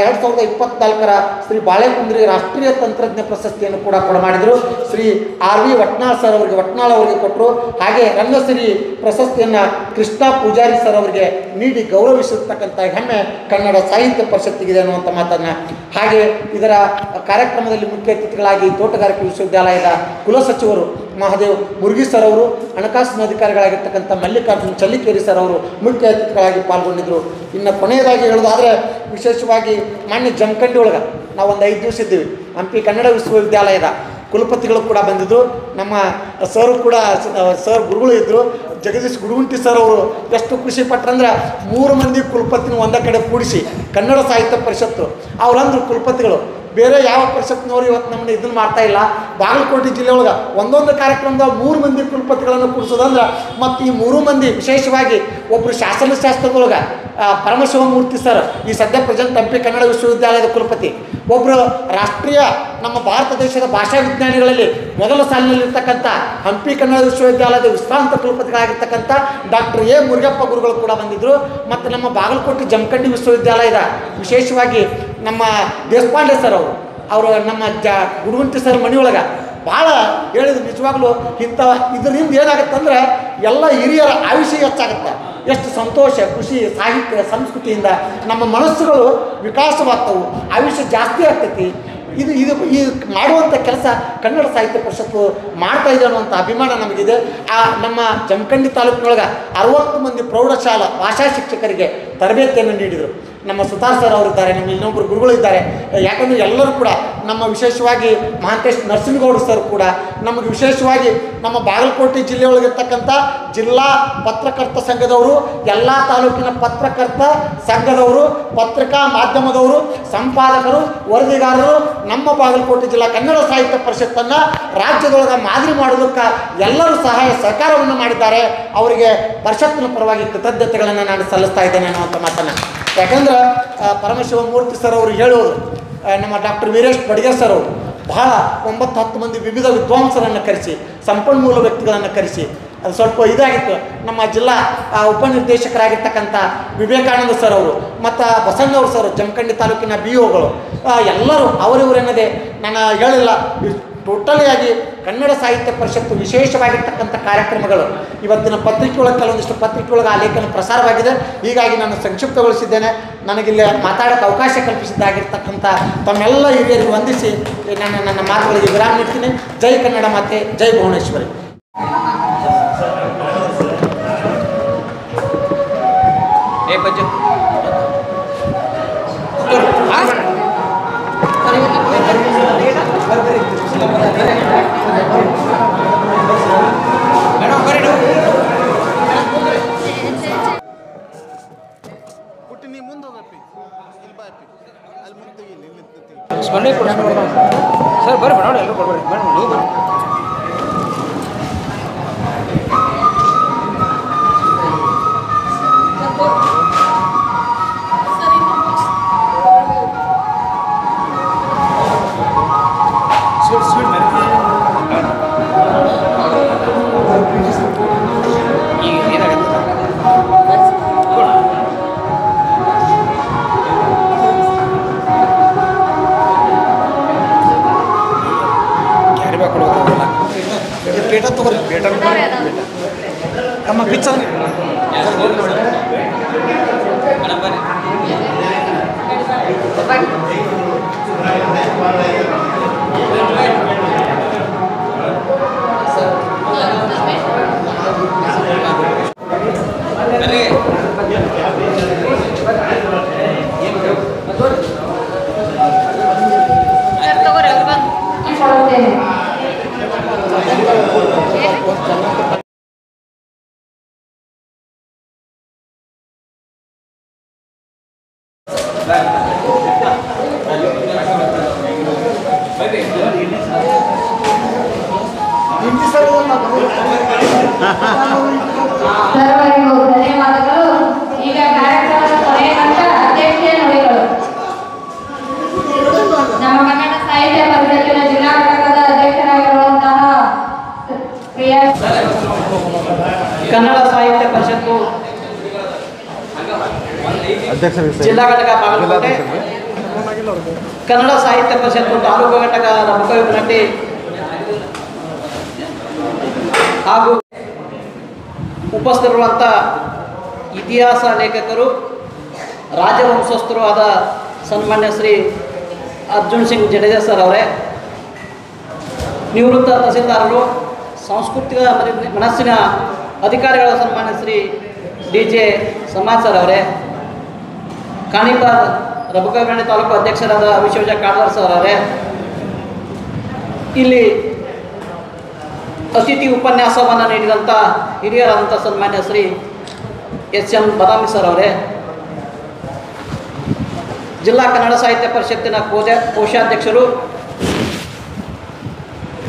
2024ರ ಶ್ರೀ ಬಾಳೆಕುಂದ್ರಿ ರಾಷ್ಟ್ರೀಯ ತಂತ್ರಜ್ಞ ಪ್ರಶಸ್ತಿಯನ್ನು ಕೂಡ ಮಾಡಿದರು. ಶ್ರೀ RV ವಟ್ನಾಳ್ ಅವರಿಗೆ ಕೊಟ್ಟರು. ಹಾಗೆ ರಂಗಸಿರಿ ಪ್ರಶಸ್ತಿಯನ್ನು ಕೃಷ್ಣ ಪೂಜಾರಿ ಸರ್ ಅವರಿಗೆ ನೀಡಿ ಗೌರವಿಸಿರ್ತಕ್ಕಂಥ ಹೆಮ್ಮೆ ಕನ್ನಡ ಸಾಹಿತ್ಯ ಪರಿಷತ್ತಿಗಿದೆ ಅನ್ನುವಂಥ ಮಾತನ್ನು. ಹಾಗೆ ಇದರ ಕಾರ್ಯಕ್ರಮದಲ್ಲಿ ಮುಖ್ಯ ಅತಿಥಿಗಳಾಗಿ ತೋಟಗಾರಿಕೆ ವಿಶ್ವವಿದ್ಯಾಲಯದ ಕುಲಸಚಿವರು ಮಹಾದೇವ್ ಮುರುಗಿ ಸರ್ ಅವರು, ಹಣಕಾಸಿನ ಅಧಿಕಾರಿಗಳಾಗಿರ್ತಕ್ಕಂಥ ಮಲ್ಲಿಕಾರ್ಜುನ್ ಚಲ್ಲಿಕೇರಿ ಸರ್ ಅವರು ಮುಖ್ಯ ಅತಿಥಿಗಳಾಗಿ ಪಾಲ್ಗೊಂಡಿದ್ದರು. ಇನ್ನು ಕೊನೆಯದಾಗಿ ಹೇಳೋದಾದರೆ ವಿಶೇಷವಾಗಿ ಮಾನ್ಯ ಜಮಖಂಡಿ ಒಳಗೆ ನಾವು ಒಂದು 5 ದಿವಸ ಇದ್ದೀವಿ. ಹಂಪಿ ಕನ್ನಡ ವಿಶ್ವವಿದ್ಯಾಲಯದ ಕುಲಪತಿಗಳು ಕೂಡ ಬಂದಿದ್ದರು. ನಮ್ಮ ಸರ್ ಕೂಡ ಸರ್ ಗುರುಗಳು ಇದ್ದರು. ಜಗದೀಶ್ ಗುಡುಗುಂಟಿ ಸರ್ ಅವರು ಎಷ್ಟು ಖುಷಿ ಪಟ್ರಂದ್ರೆ 3 ಮಂದಿ ಕುಲಪತಿನ ಒಂದೇ ಕಡೆ ಕೂಡಿಸಿ ಕನ್ನಡ ಸಾಹಿತ್ಯ ಪರಿಷತ್ತು ಅವರಂದ್ರು ಕುಲಪತಿಗಳು ಬೇರೆ ಯಾವ ಪರಿಷತ್ನವರು ಇವತ್ತು ನಮ್ಮನ್ನ ಇದನ್ನು ಮಾಡ್ತಾ ಇಲ್ಲ. ಬಾಗಲಕೋಟೆ ಜಿಲ್ಲೆ ಒಳಗೆ ಒಂದೊಂದು ಕಾರ್ಯಕ್ರಮದಾಗ 3 ಮಂದಿ ಕುಲಪತಿಗಳನ್ನು ಕೂಡಿಸೋದಂದ್ರೆ, ಮತ್ತು ಈ 3 ಮಂದಿ ವಿಶೇಷವಾಗಿ ಒಬ್ಬರು ಶಾಸನಶಾಸ್ತ್ರದೊಳಗೆ ಪರಮಶಿವಮೂರ್ತಿ ಸರ್, ಈ ಸದ್ಯ ಪ್ರೆಸೆಂಟ್ ಹಂಪಿ ಕನ್ನಡ ವಿಶ್ವವಿದ್ಯಾಲಯದ ಕುಲಪತಿ. ಒಬ್ಬರು ರಾಷ್ಟ್ರೀಯ ನಮ್ಮ ಭಾರತ ದೇಶದ ಭಾಷಾ ವಿಜ್ಞಾನಿಗಳಲ್ಲಿ ಮೊದಲ ಸಾಲಿನಲ್ಲಿರ್ತಕ್ಕಂಥ ಹಂಪಿ ಕನ್ನಡ ವಿಶ್ವವಿದ್ಯಾಲಯದ ವಿಶ್ರಾಂತ ಕುಲಪತಿಗಳಾಗಿರ್ತಕ್ಕಂಥ ಡಾಕ್ಟರ್ ಎ ಮುರುಗಪ್ಪ ಗುರುಗಳು ಕೂಡ ಬಂದಿದ್ದರು. ಮತ್ತು ನಮ್ಮ ಬಾಗಲಕೋಟೆ ಜಮಖಂಡಿ ವಿಶ್ವವಿದ್ಯಾಲಯದ ವಿಶೇಷವಾಗಿ ನಮ್ಮ ದೇಶಪಾಂಡೆ ಸರ್ ಅವರು ನಮ್ಮ ಗುಡುಗುಂಟಿ ಸರ್ ಮನೆಯೊಳಗೆ ಭಾಳ ಹೇಳಿದ್ರು. ನಿಜವಾಗ್ಲೂ ಇದರಿಂದ ಏನಾಗುತ್ತಂದ್ರೆ ಎಲ್ಲ ಹಿರಿಯರ ಆಯುಷ್ಯ ಹೆಚ್ಚಾಗುತ್ತೆ. ಎಷ್ಟು ಸಂತೋಷ, ಖುಷಿ, ಸಾಹಿತ್ಯ, ಸಂಸ್ಕೃತಿಯಿಂದ ನಮ್ಮ ಮನಸ್ಸುಗಳು ವಿಕಾಸವಾಗ್ತವು, ಆಯುಷ್ಯ ಜಾಸ್ತಿ ಆಗ್ತೈತಿ. ಇದು ಮಾಡುವಂಥ ಕೆಲಸ ಕನ್ನಡ ಸಾಹಿತ್ಯ ಪರಿಷತ್ತು ಮಾಡ್ತಾ ಇದೆ ಅನ್ನುವಂಥ ಅಭಿಮಾನ ನಮಗಿದೆ. ನಮ್ಮ ಜಮಖಂಡಿ ತಾಲೂಕಿನೊಳಗೆ 60 ಮಂದಿ ಪ್ರೌಢಶಾಲಾ ಭಾಷಾ ಶಿಕ್ಷಕರಿಗೆ ತರಬೇತಿಯನ್ನು ನೀಡಿದರು. ನಮ್ಮ ಸುತಾರ್ ಸರ್ ಅವರಿದ್ದಾರೆ, ನಮ್ಮ ಇನ್ನೊಬ್ಬರು ಗುರುಗಳು ಇದ್ದಾರೆ. ಯಾಕಂದರೆ ಎಲ್ಲರೂ ಕೂಡ ನಮ್ಮ ವಿಶೇಷವಾಗಿ ಮಹಾಂತೇಶ್ ನರಸಿಂಹಗೌಡರು ಸರ್ ಕೂಡ ನಮಗೆ ವಿಶೇಷವಾಗಿ ನಮ್ಮ ಬಾಗಲಕೋಟೆ ಜಿಲ್ಲೆಯೊಳಗಿರ್ತಕ್ಕಂಥ ಜಿಲ್ಲಾ ಪತ್ರಕರ್ತ ಸಂಘದವರು, ಎಲ್ಲ ತಾಲೂಕಿನ ಪತ್ರಕರ್ತ ಸಂಘದವರು, ಪತ್ರಿಕಾ ಮಾಧ್ಯಮದವರು, ಸಂಪಾದಕರು, ವರದಿಗಾರರು ನಮ್ಮ ಬಾಗಲಕೋಟೆ ಜಿಲ್ಲಾ ಕನ್ನಡ ಸಾಹಿತ್ಯ ಪರಿಷತ್ತನ್ನು ರಾಜ್ಯದೊಳಗೆ ಮಾದರಿ ಮಾಡೋದಕ್ಕೆ ಎಲ್ಲರೂ ಸಹಾಯ ಸಹಕಾರವನ್ನು ಮಾಡಿದ್ದಾರೆ. ಅವರಿಗೆ ಪರಿಷತ್ತಿನ ಪರವಾಗಿ ಕೃತಜ್ಞತೆಗಳನ್ನು ನಾನು ಸಲ್ಲಿಸ್ತಾ ಇದ್ದೇನೆ ಅನ್ನುವಂಥ ಮಾತನ್ನು. ಯಾಕಂದ್ರೆ ಪರಮಶಿವಮೂರ್ತಿ ಸರ್ ಅವರು ಹೇಳೋದು, ನಮ್ಮ ಡಾಕ್ಟರ್ ವೀರೇಶ್ ಬಡ್ಗೆ ಸರ್ ಅವರು ಬಹಳ 9-10 ಮಂದಿ ವಿವಿಧ ವಿದ್ವಾಂಸರನ್ನು ಕರೆಸಿ, ಸಂಪನ್ಮೂಲ ವ್ಯಕ್ತಿಗಳನ್ನು ಕರೆಸಿ, ಅದು ಸ್ವಲ್ಪ ಇದಾಗಿತ್ತು. ನಮ್ಮ ಜಿಲ್ಲಾ ಉಪನಿರ್ದೇಶಕರಾಗಿರ್ತಕ್ಕಂಥ ವಿವೇಕಾನಂದ ಸರ್ ಅವರು ಮತ್ತು ಬಸಣ್ಣವ್ರು ಸರ್, ಜಮಖಂಡಿ ತಾಲೂಕಿನ BOಗಳು ಎಲ್ಲರೂ ಅವರಿವರೆನ್ನದೇ ನಾನು ಹೇಳಿಲ್ಲ, ಟೋಟಲಿಯಾಗಿ ಕನ್ನಡ ಸಾಹಿತ್ಯ ಪರಿಷತ್ತು ವಿಶೇಷವಾಗಿರ್ತಕ್ಕಂಥ ಕಾರ್ಯಕ್ರಮಗಳು ಇವತ್ತಿನ ಪತ್ರಿಕೆಯೊಳಗೆ ಕೆಲವೊಂದಿಷ್ಟು ಪತ್ರಿಕೆಯೊಳಗೆ ಆ ಲೇಖನ ಪ್ರಸಾರವಾಗಿದೆ. ಹೀಗಾಗಿ ನಾನು ಸಂಕ್ಷಿಪ್ತಗೊಳಿಸಿದ್ದೇನೆ. ನನಗಿಲ್ಲಿ ಮಾತಾಡೋಕ್ಕೆ ಅವಕಾಶ ಕಲ್ಪಿಸಿದ್ದಾಗಿರ್ತಕ್ಕಂಥ ತಮ್ಮೆಲ್ಲ ಹಿರಿಯರಿಗೆ ವಂದಿಸಿ ನನ್ನ ಮಾತುಗಳಿಗೆ ವಿರಾಮ ನೀಡ್ತೀನಿ. ಜೈ ಕನ್ನಡ ಮಾತೆ, ಜೈ ಭುವನೇಶ್ವರಿ. ಸರ್ ಬರ್ರಿ ಬೇಡ ಎಲ್ಲರೂ ಕೊಡ್ಬೇಡಿ ಬೇಡ ನೀವು ಬರ್ರಿ. ನಮ್ಮ ಪಿಚ್ಚರ್ ಸರ್ವರಿಗೂ ಧನ್ಯವಾದಗಳು. ಈಗ ಕಾರ್ಯಕ್ರಮದ ಕೊನೆಯ ಹಂತ ಅಧ್ಯಕ್ಷೀಯ ನುಡಿಗಳು. ನಮ್ಮ ಕನ್ನಡ ಸಾಹಿತ್ಯ ಪರಿಷತ್ತಿನ ಜಿಲ್ಲಾ ಘಟಕದ ಅಧ್ಯಕ್ಷರಾಗಿರುವಂತಹ ಕನ್ನಡ ಸಾಹಿತ್ಯ ಪರಿಷತ್ತು ಜಿಲ್ಲಾ ಘಟಕ ಬಾಗಲಕೋಟೆ, ಕನ್ನಡ ಸಾಹಿತ್ಯ ಪರಿಷತ್ತು ತಾಲೂಕು ಘಟಕ ರಬಕವಿನಟ್ಟಿ ಹಾಗೂ ಉಪಸ್ಥಿತರುವಂಥ ಇತಿಹಾಸ ಲೇಖಕರು, ರಾಜವಂಶಸ್ಥರು ಆದ ಸನ್ಮಾನ್ಯ ಶ್ರೀ ಅರ್ಜುನ್ ಸಿಂಗ್ ಜಡೇಜಾ ಸರ್ ಅವರೇ, ನಿವೃತ್ತ ತಹಸೀಲ್ದಾರರು, ಸಾಂಸ್ಕೃತಿಕ ಮನಸ್ಸಿನ ಅಧಿಕಾರಿಗಳ ಸನ್ಮಾನ್ಯ ಶ್ರೀ DJ ಸಮಾಜ್ ಸರ್ ಅವರೇ, ಕಾಣಿಪಾದ ರಬಕವಿನಟ್ಟಿ ತಾಲೂಕು ಅಧ್ಯಕ್ಷರಾದ ವಿಶ್ವಜ ಕಾಡ್ವಾರ್ ಸರ್ ಅವರೇ, ಇಲ್ಲಿ ಅತಿಥಿ ಉಪನ್ಯಾಸವನ್ನು ನೀಡಿದಂಥ ಹಿರಿಯರಾದಂಥ ಸನ್ಮಾನ್ಯ ಶ್ರೀ SM ಬದಾಮಿ ಸರ್ ಅವರೇ, ಜಿಲ್ಲಾ ಕನ್ನಡ ಸಾಹಿತ್ಯ ಪರಿಷತ್ತಿನ ಕೋಶಾಧ್ಯಕ್ಷರು,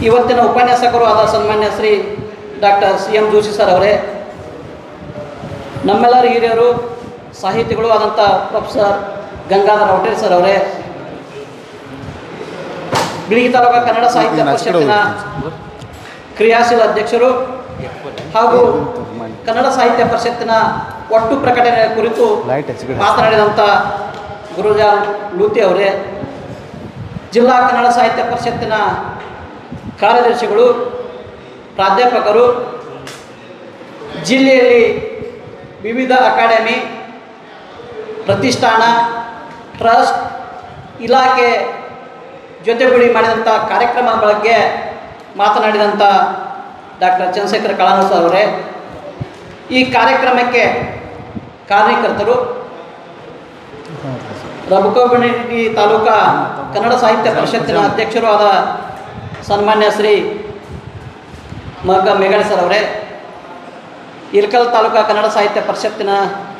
ಇವತ್ತಿನ ಉಪನ್ಯಾಸಕರು ಆದ ಸನ್ಮಾನ್ಯ Shri doctor CM Joshi sir ಅವರೇ, ನಮ್ಮೆಲ್ಲರ ಹಿರಿಯರು ಸಾಹಿತಿಗಳು ಆದಂಥ ಪ್ರೊಫೆಸರ್ ಗಂಗಾಧರ ಔಟೇರ್ ಸರ್ ಅವರೇ, ಬಿಳಿಗಿ ತಾಲೂಕು ಕನ್ನಡ ಸಾಹಿತ್ಯ ಪರಿಷತ್ತಿನ ಕ್ರಿಯಾಶೀಲ ಅಧ್ಯಕ್ಷರು ಹಾಗೂ ಕನ್ನಡ ಸಾಹಿತ್ಯ ಪರಿಷತ್ತಿನ ಒಟ್ಟು ಪ್ರಕಟಣೆಯ ಕುರಿತು ಮಾತನಾಡಿದಂಥ ಗುರುಜಾಲ್ ಲೂತಿ ಅವರೇ, ಜಿಲ್ಲಾ ಕನ್ನಡ ಸಾಹಿತ್ಯ ಪರಿಷತ್ತಿನ ಕಾರ್ಯದರ್ಶಿಗಳು, ಪ್ರಾಧ್ಯಾಪಕರು, ಜಿಲ್ಲೆಯಲ್ಲಿ ವಿವಿಧ ಅಕಾಡೆಮಿ, ಪ್ರತಿಷ್ಠಾನ, ಟ್ರಸ್ಟ್, ಇಲಾಖೆ ಜೊತೆಗೂಡಿ ಮಾಡಿದಂಥ ಕಾರ್ಯಕ್ರಮದ ಬಗ್ಗೆ ಮಾತನಾಡಿದಂಥ ಡಾಕ್ಟರ್ ಚಂದ್ರಶೇಖರ್ ಕಳಾನೂರ್ ಅವರೇ, ಈ ಕಾರ್ಯಕ್ರಮಕ್ಕೆ ಕಾರಣೀಕರ್ತರು ರಬಕವಿಬಣಗಿ ತಾಲೂಕಾ ಕನ್ನಡ ಸಾಹಿತ್ಯ ಪರಿಷತ್ತಿನ ಅಧ್ಯಕ್ಷರು ಆದ ಸನ್ಮಾನ್ಯ ಶ್ರೀ ಮೇಘಾಣಿ ಸರ್ ಅವರೇ, ಇಲ್ಕಲ್ ತಾಲೂಕಾ ಕನ್ನಡ ಸಾಹಿತ್ಯ ಪರಿಷತ್ತಿನ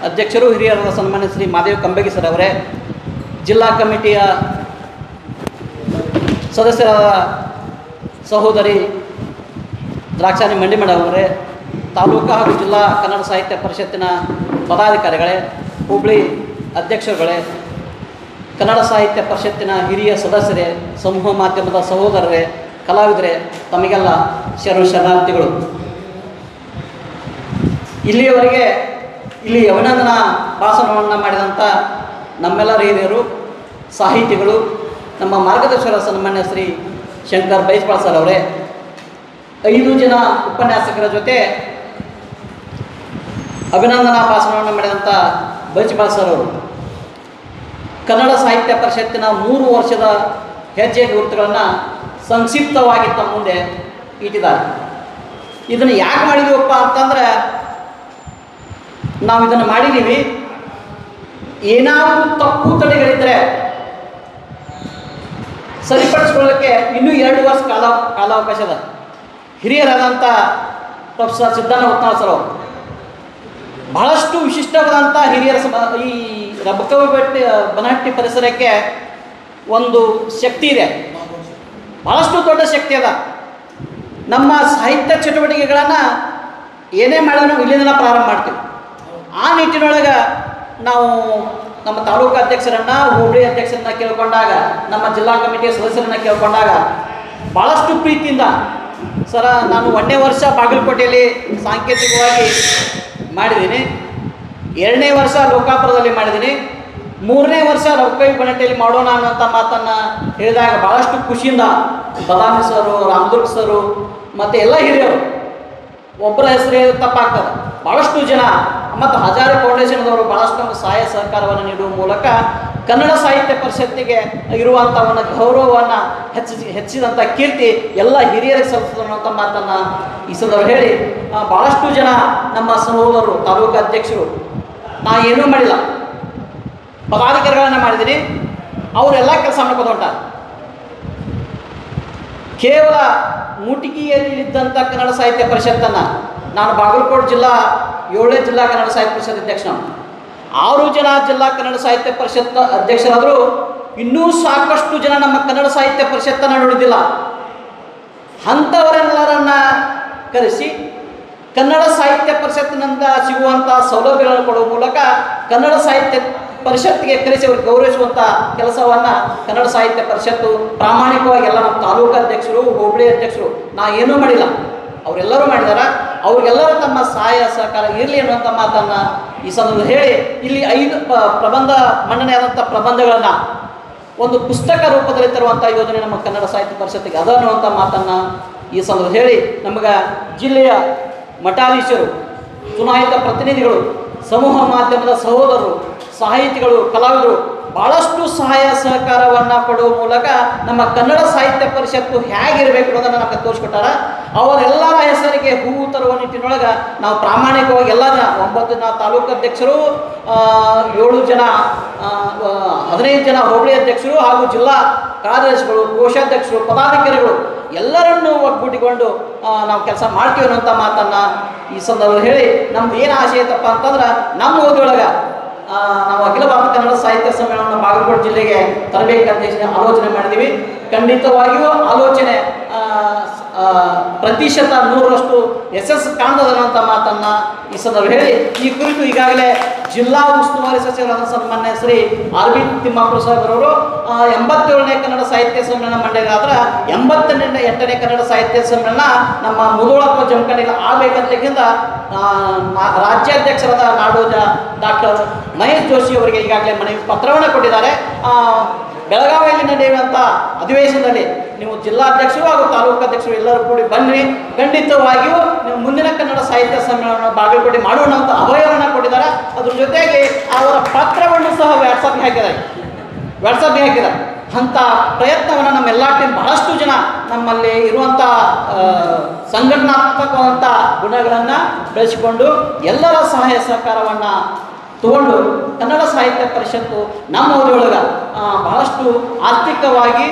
ಅಧ್ಯಕ್ಷರು ಹಿರಿಯರಾದ ಸನ್ಮಾನ್ಯ ಶ್ರೀ ಮಾದೇವ್ ಕಂಬಗಿ ಸರ್ ಅವರೇ, ಜಿಲ್ಲಾ ಕಮಿಟಿಯ ಸದಸ್ಯರಾದ ಸಹೋದರಿ ದ್ರಾಕ್ಷಾನಿ ಮಂಡಿಮಠ ಅವರೇ, ತಾಲೂಕಾ ಹಾಗೂ ಜಿಲ್ಲಾ ಕನ್ನಡ ಸಾಹಿತ್ಯ ಪರಿಷತ್ತಿನ ಪದಾಧಿಕಾರಿಗಳೇ, ಹುಬ್ಳಿ ಅಧ್ಯಕ್ಷರುಗಳೇ, ಕನ್ನಡ ಸಾಹಿತ್ಯ ಪರಿಷತ್ತಿನ ಹಿರಿಯ ಸದಸ್ಯರೇ, ಸಮೂಹ ಮಾಧ್ಯಮದ ಸಹೋದರರೇ, ಕಲಾವಿದರೇ, ತಮಗೆಲ್ಲ ಶರಣಾರ್ಥಿಗಳು. ಇಲ್ಲಿಯವರೆಗೆ ಇಲ್ಲಿ ಅಭಿನಂದನಾ ಭಾಷಣವನ್ನು ಮಾಡಿದಂಥ ನಮ್ಮೆಲ್ಲರ ಹಿರಿಯರು ಸಾಹಿತಿಗಳು, ನಮ್ಮ ಮಾರ್ಗದರ್ಶಕರ ಸನ್ಮಾನ್ಯ ಶ್ರೀ ಶಂಕರ್ ಬೈಸ್ಪಾಳ್ ಸರ್ ಅವರೇ, 5 ಜನ ಉಪನ್ಯಾಸಕರ ಜೊತೆ ಅಭಿನಂದನಾ ಭಾಷಣವನ್ನು ಮಾಡಿದಂಥ ಬೈಸ್ಪಾಳ್ ಸರ್ ಅವರು ಕನ್ನಡ ಸಾಹಿತ್ಯ ಪರಿಷತ್ತಿನ 3 ವರ್ಷದ ಹೆಜ್ಜೆ ಗುರುತುಗಳನ್ನು ಸಂಕ್ಷಿಪ್ತವಾಗಿ ತಮ್ಮ ಮುಂದೆ ಇಟ್ಟಿದ್ದಾರೆ. ಇದನ್ನು ಯಾಕೆ ಮಾಡಿದೀವಪ್ಪ ಅಂತಂದ್ರೆ, ನಾವು ಇದನ್ನು ಮಾಡಿದ್ದೀವಿ, ಏನಾದರೂ ತಪ್ಪು ತಡೆಗಳಿದ್ದರೆ ಸರಿಪಡಿಸ್ಕೊಳ್ಳೋಕ್ಕೆ ಇನ್ನೂ 2 ವರ್ಷ ಕಾಲಾವಕಾಶ ಅದ. ಹಿರಿಯರಾದಂಥ ಪ್ರೊಫೆಸರ್ ಸಿದ್ದಣ್ಣ ಉತ್ನಾಳ್ ಸರ್ ಅವರು ಬಹಳಷ್ಟು ವಿಶಿಷ್ಟವಾದಂಥ ಹಿರಿಯರ ಈ ಬನಹಟ್ಟಿ ಪರಿಸರಕ್ಕೆ ಒಂದು ಶಕ್ತಿ ಇದೆ, ಬಹಳಷ್ಟು ದೊಡ್ಡ ಶಕ್ತಿ ಅದ. ನಮ್ಮ ಸಾಹಿತ್ಯ ಚಟುವಟಿಕೆಗಳನ್ನು ಏನೇ ಮಾಡಿದ್ರು ನಾವು ಇಲ್ಲಿಂದ ಪ್ರಾರಂಭ ಮಾಡ್ತೀವಿ. ಆ ನಿಟ್ಟಿನೊಳಗೆ ನಾವು ನಮ್ಮ ತಾಲೂಕು ಅಧ್ಯಕ್ಷರನ್ನು, ಹೋಬಳಿ ಅಧ್ಯಕ್ಷರನ್ನ ಕೇಳ್ಕೊಂಡಾಗ, ನಮ್ಮ ಜಿಲ್ಲಾ ಕಮಿಟಿಯ ಸದಸ್ಯರನ್ನು ಕೇಳ್ಕೊಂಡಾಗ ಭಾಳಷ್ಟು ಪ್ರೀತಿಯಿಂದ, ಸರ ನಾನು 1ನೇ ವರ್ಷ ಬಾಗಲಕೋಟೆಯಲ್ಲಿ ಸಾಂಕೇತಿಕವಾಗಿ ಮಾಡಿದ್ದೀನಿ, 2ನೇ ವರ್ಷ ಲೋಕಾಪುರದಲ್ಲಿ ಮಾಡಿದ್ದೀನಿ, 3ನೇ ವರ್ಷ ರಬಕವಿಬಣಟ್ಟಿಯಲ್ಲಿ ಮಾಡೋಣ ಅನ್ನೋಂಥ ಮಾತನ್ನು ಹೇಳಿದಾಗ ಭಾಳಷ್ಟು ಖುಷಿಯಿಂದ ಬದಾಮಿ ಸರು, ರಾಮದುರ್ಗ್ ಸರು ಮತ್ತು ಎಲ್ಲ ಹಿರಿಯರು, ಒಬ್ಬರ ಹೆಸರು ತಪ್ಪಾಗ್ತದೆ, ಭಾಳಷ್ಟು ಜನ ಮತ್ತು ಹಜಾರೆ ಫೌಂಡೇಶನ್ದವರು ಭಾಳಷ್ಟು ನಮಗೆ ಸಹಾಯ ಸಹಕಾರವನ್ನು ನೀಡುವ ಮೂಲಕ ಕನ್ನಡ ಸಾಹಿತ್ಯ ಪರಿಷತ್ತಿಗೆ ಇರುವಂಥ ಒಂದು ಗೌರವವನ್ನು ಹೆಚ್ಚಿದಂಥ ಕೀರ್ತಿ ಎಲ್ಲ ಹಿರಿಯರಿಗೆ ಸಲ್ಲಿಸಿದಂಥ ಮಾತನ್ನು ಈ ಸಂದರ್ಭ ಹೇಳಿ, ಭಾಳಷ್ಟು ಜನ ನಮ್ಮ ಸಹೋದರರು, ತಾಲೂಕು ಅಧ್ಯಕ್ಷರು, ನಾ ಏನೂ ಮಾಡಿಲ್ಲ, ಪದಾಧಿಕಾರಿಗಳನ್ನು ಮಾಡಿದ್ದೀನಿ, ಅವರೆಲ್ಲ ಕೆಲಸ ಮಾಡ್ಕೊಂಡು ಹೊಂಟಾರೆ. ಕೇವಲ ಮುಟಿಗಿಯಲ್ಲಿದ್ದಂಥ ಕನ್ನಡ ಸಾಹಿತ್ಯ ಪರಿಷತ್ತನ್ನು ನಾನು ಬಾಗಲಕೋಟೆ ಜಿಲ್ಲಾ 7ನೇ ಜಿಲ್ಲಾ ಕನ್ನಡ ಸಾಹಿತ್ಯ ಪರಿಷತ್ ಅಧ್ಯಕ್ಷ, 6 ಜನ ಜಿಲ್ಲಾ ಕನ್ನಡ ಸಾಹಿತ್ಯ ಪರಿಷತ್ ಅಧ್ಯಕ್ಷರಾದರೂ ಇನ್ನೂ ಸಾಕಷ್ಟು ಜನ ನಮ್ಮ ಕನ್ನಡ ಸಾಹಿತ್ಯ ಪರಿಷತ್ತನ್ನು ನೋಡಿದ್ದಿಲ್ಲ. ಅಂಥವರೆಲ್ಲರನ್ನ ಕರೆಸಿ ಕನ್ನಡ ಸಾಹಿತ್ಯ ಪರಿಷತ್ತಿನಿಂದ ಸಿಗುವಂಥ ಸೌಲಭ್ಯಗಳನ್ನು ಕೊಡುವ ಮೂಲಕ ಕನ್ನಡ ಸಾಹಿತ್ಯ ಪರಿಷತ್ತಿಗೆ ಕರೆಸಿ ಅವ್ರಿಗೆ ಗೌರವಿಸುವಂಥ ಕೆಲಸವನ್ನು ಕನ್ನಡ ಸಾಹಿತ್ಯ ಪರಿಷತ್ತು ಪ್ರಾಮಾಣಿಕವಾಗಿ ಎಲ್ಲ ನಮ್ಮ ತಾಲೂಕು ಅಧ್ಯಕ್ಷರು, ಹೋಬಳಿ ಅಧ್ಯಕ್ಷರು, ನಾ ಏನೂ ಮಾಡಿಲ್ಲ, ಅವರೆಲ್ಲರೂ ಮಾಡಿದ್ದಾರೆ. ಅವ್ರಿಗೆಲ್ಲರೂ ತಮ್ಮ ಸಹಾಯ ಸಹಕಾರ ಇರಲಿ ಅನ್ನುವಂಥ ಮಾತನ್ನು ಈ ಸಂದರ್ಭದಲ್ಲಿ ಹೇಳಿ, ಇಲ್ಲಿ 5 ಪ್ರಬಂಧ ಮನ್ನಣೆಯಾದಂಥ ಪ್ರಬಂಧಗಳನ್ನು ಒಂದು ಪುಸ್ತಕ ರೂಪದಲ್ಲಿ ತರುವಂಥ ಯೋಜನೆ ನಮ್ಮ ಕನ್ನಡ ಸಾಹಿತ್ಯ ಪರಿಷತ್ತಿಗೆ ಅದ ಅನ್ನುವಂಥ ಮಾತನ್ನು ಈ ಸಂದರ್ಭದಲ್ಲಿ ಹೇಳಿ, ನಮಗೆ ಜಿಲ್ಲೆಯ ಮಠಾಧೀಶರು, ಚುನಾಯಿತ ಪ್ರತಿನಿಧಿಗಳು, ಸಮೂಹ ಮಾಧ್ಯಮದ ಸಹೋದರರು, ಸಾಹಿತಿಗಳು, ಕಲಾವಿದರು ಭಾಳಷ್ಟು ಸಹಾಯ ಸಹಕಾರವನ್ನು ಕೊಡುವ ಮೂಲಕ ನಮ್ಮ ಕನ್ನಡ ಸಾಹಿತ್ಯ ಪರಿಷತ್ತು ಹೇಗಿರಬೇಕು ಅನ್ನೋದನ್ನು ನಮಗೆ ತೋರಿಸ್ಕೊಟ್ಟಾರ. ಅವರೆಲ್ಲರ ಹೆಸರಿಗೆ ಹೂವು ತರುವ ನಿಟ್ಟಿನೊಳಗೆ ನಾವು ಪ್ರಾಮಾಣಿಕವಾಗಿ ಎಲ್ಲ ಜನ 9 ಜನ ತಾಲೂಕು ಅಧ್ಯಕ್ಷರು, 7 ಜನ 15 ಜನ ಹೋಬಳಿ ಅಧ್ಯಕ್ಷರು ಹಾಗೂ ಜಿಲ್ಲಾ ಕಾರ್ಯದರ್ಶಿಗಳು, ಕೋಶಾಧ್ಯಕ್ಷರು, ಪದಾಧಿಕಾರಿಗಳು ಎಲ್ಲರನ್ನೂ ಒಗ್ಗೂಡಿಕೊಂಡು ನಾವು ಕೆಲಸ ಮಾಡ್ತೀವಿ ಅನ್ನೋಂಥ ಮಾತನ್ನು ಈ ಸಂದರ್ಭದಲ್ಲಿ ಹೇಳಿ, ನಮ್ದು ಏನು ಆಶೆ ಐತಪ್ಪ ಅಂತಂದ್ರೆ, ನಮ್ಮ ಓದಿಯೊಳಗೆ ನಾವು ಅಖಿಲ ಭಾರತ ಕನ್ನಡ ಸಾಹಿತ್ಯ ಸಮ್ಮೇಳನವನ್ನು ಬಾಗಲಕೋಟೆ ಜಿಲ್ಲೆಗೆ ತರಬೇಕಂತ ಆಲೋಚನೆ ಮಾಡಿದ್ದೀವಿ. ಖಂಡಿತವಾಗಿಯೂ ಆಲೋಚನೆ ಪ್ರತಿಶತ 100ರಷ್ಟು ಯಶಸ್ಸು ಕಾಣದಂಥ ಮಾತನ್ನು ಈ ಸಂದರ್ಭ ಹೇಳಿ, ಈ ಕುರಿತು ಈಗಾಗಲೇ ಜಿಲ್ಲಾ ಉಸ್ತುವಾರಿ ಸಚಿವರಾದ ಸನ್ಮಾನ್ಯ ಶ್ರೀ ಆರ್ ಬಿ ತಿಮ್ಮಾಪುರ ಸಾಹೇಬರವರು 87ನೇ ಕನ್ನಡ ಸಾಹಿತ್ಯ ಸಮ್ಮೇಳನ ಮಂಡ್ಯಗಾದ್ರೆ 88ನೇ ಕನ್ನಡ ಸಾಹಿತ್ಯ ಸಮ್ಮೇಳನ ನಮ್ಮ ಮುಧೋಳ ಅಥವಾ ಜಮಖಂಡಿಯಲ್ಲಿ ಆಗಬೇಕಂತಕ್ಕಿಂತ ರಾಜ್ಯಾಧ್ಯಕ್ಷರಾದ ನಾಡೋಜ ಡಾಕ್ಟರ್ ಮಹೇಶ್ ಜೋಶಿ ಅವರಿಗೆ ಈಗಾಗಲೇ ಮನವಿ ಪತ್ರವನ್ನು ಕೊಟ್ಟಿದ್ದಾರೆ. ಬೆಳಗಾವಿಯಲ್ಲಿ ನಡೆಯುವಂಥ ಅಧಿವೇಶನದಲ್ಲಿ ನೀವು ಜಿಲ್ಲಾಧ್ಯಕ್ಷರು ಹಾಗೂ ತಾಲೂಕು ಅಧ್ಯಕ್ಷರು ಎಲ್ಲರೂ ಕೂಡಿ ಬನ್ನಿ, ಖಂಡಿತವಾಗಿಯೂ ನೀವು ಮುಂದಿನ ಕನ್ನಡ ಸಾಹಿತ್ಯ ಸಮ್ಮೇಳನ ಬಾಗಲಕೋಟೆ ಮಾಡೋಣ ಅಂತ ಅಭಯವನ್ನು ಕೊಟ್ಟಿದ್ದಾರೆ. ಅದ್ರ ಜೊತೆಗೆ ಅವರ ಪತ್ರವನ್ನು ಸಹ ವಾಟ್ಸಪ್ಗೆ ಹಾಕಿದ್ದಾರೆ. ಅಂಥ ಪ್ರಯತ್ನವನ್ನು ನಮ್ಮೆಲ್ಲ ಟೀಮ್ ಬಹಳಷ್ಟು ಜನ ನಮ್ಮಲ್ಲಿ ಇರುವಂಥ ಸಂಘಟನಾತ್ಮಕವಾದಂಥ ಗುಣಗಳನ್ನು ಬೆಳೆಸಿಕೊಂಡು ಎಲ್ಲರ ಸಹಾಯ ಸಹಕಾರವನ್ನು ತಗೊಂಡು ಕನ್ನಡ ಸಾಹಿತ್ಯ ಪರಿಷತ್ತು ನಮ್ಮ ಊರೊಳಗೆ ಬಹಳಷ್ಟು ಆರ್ಥಿಕವಾಗಿ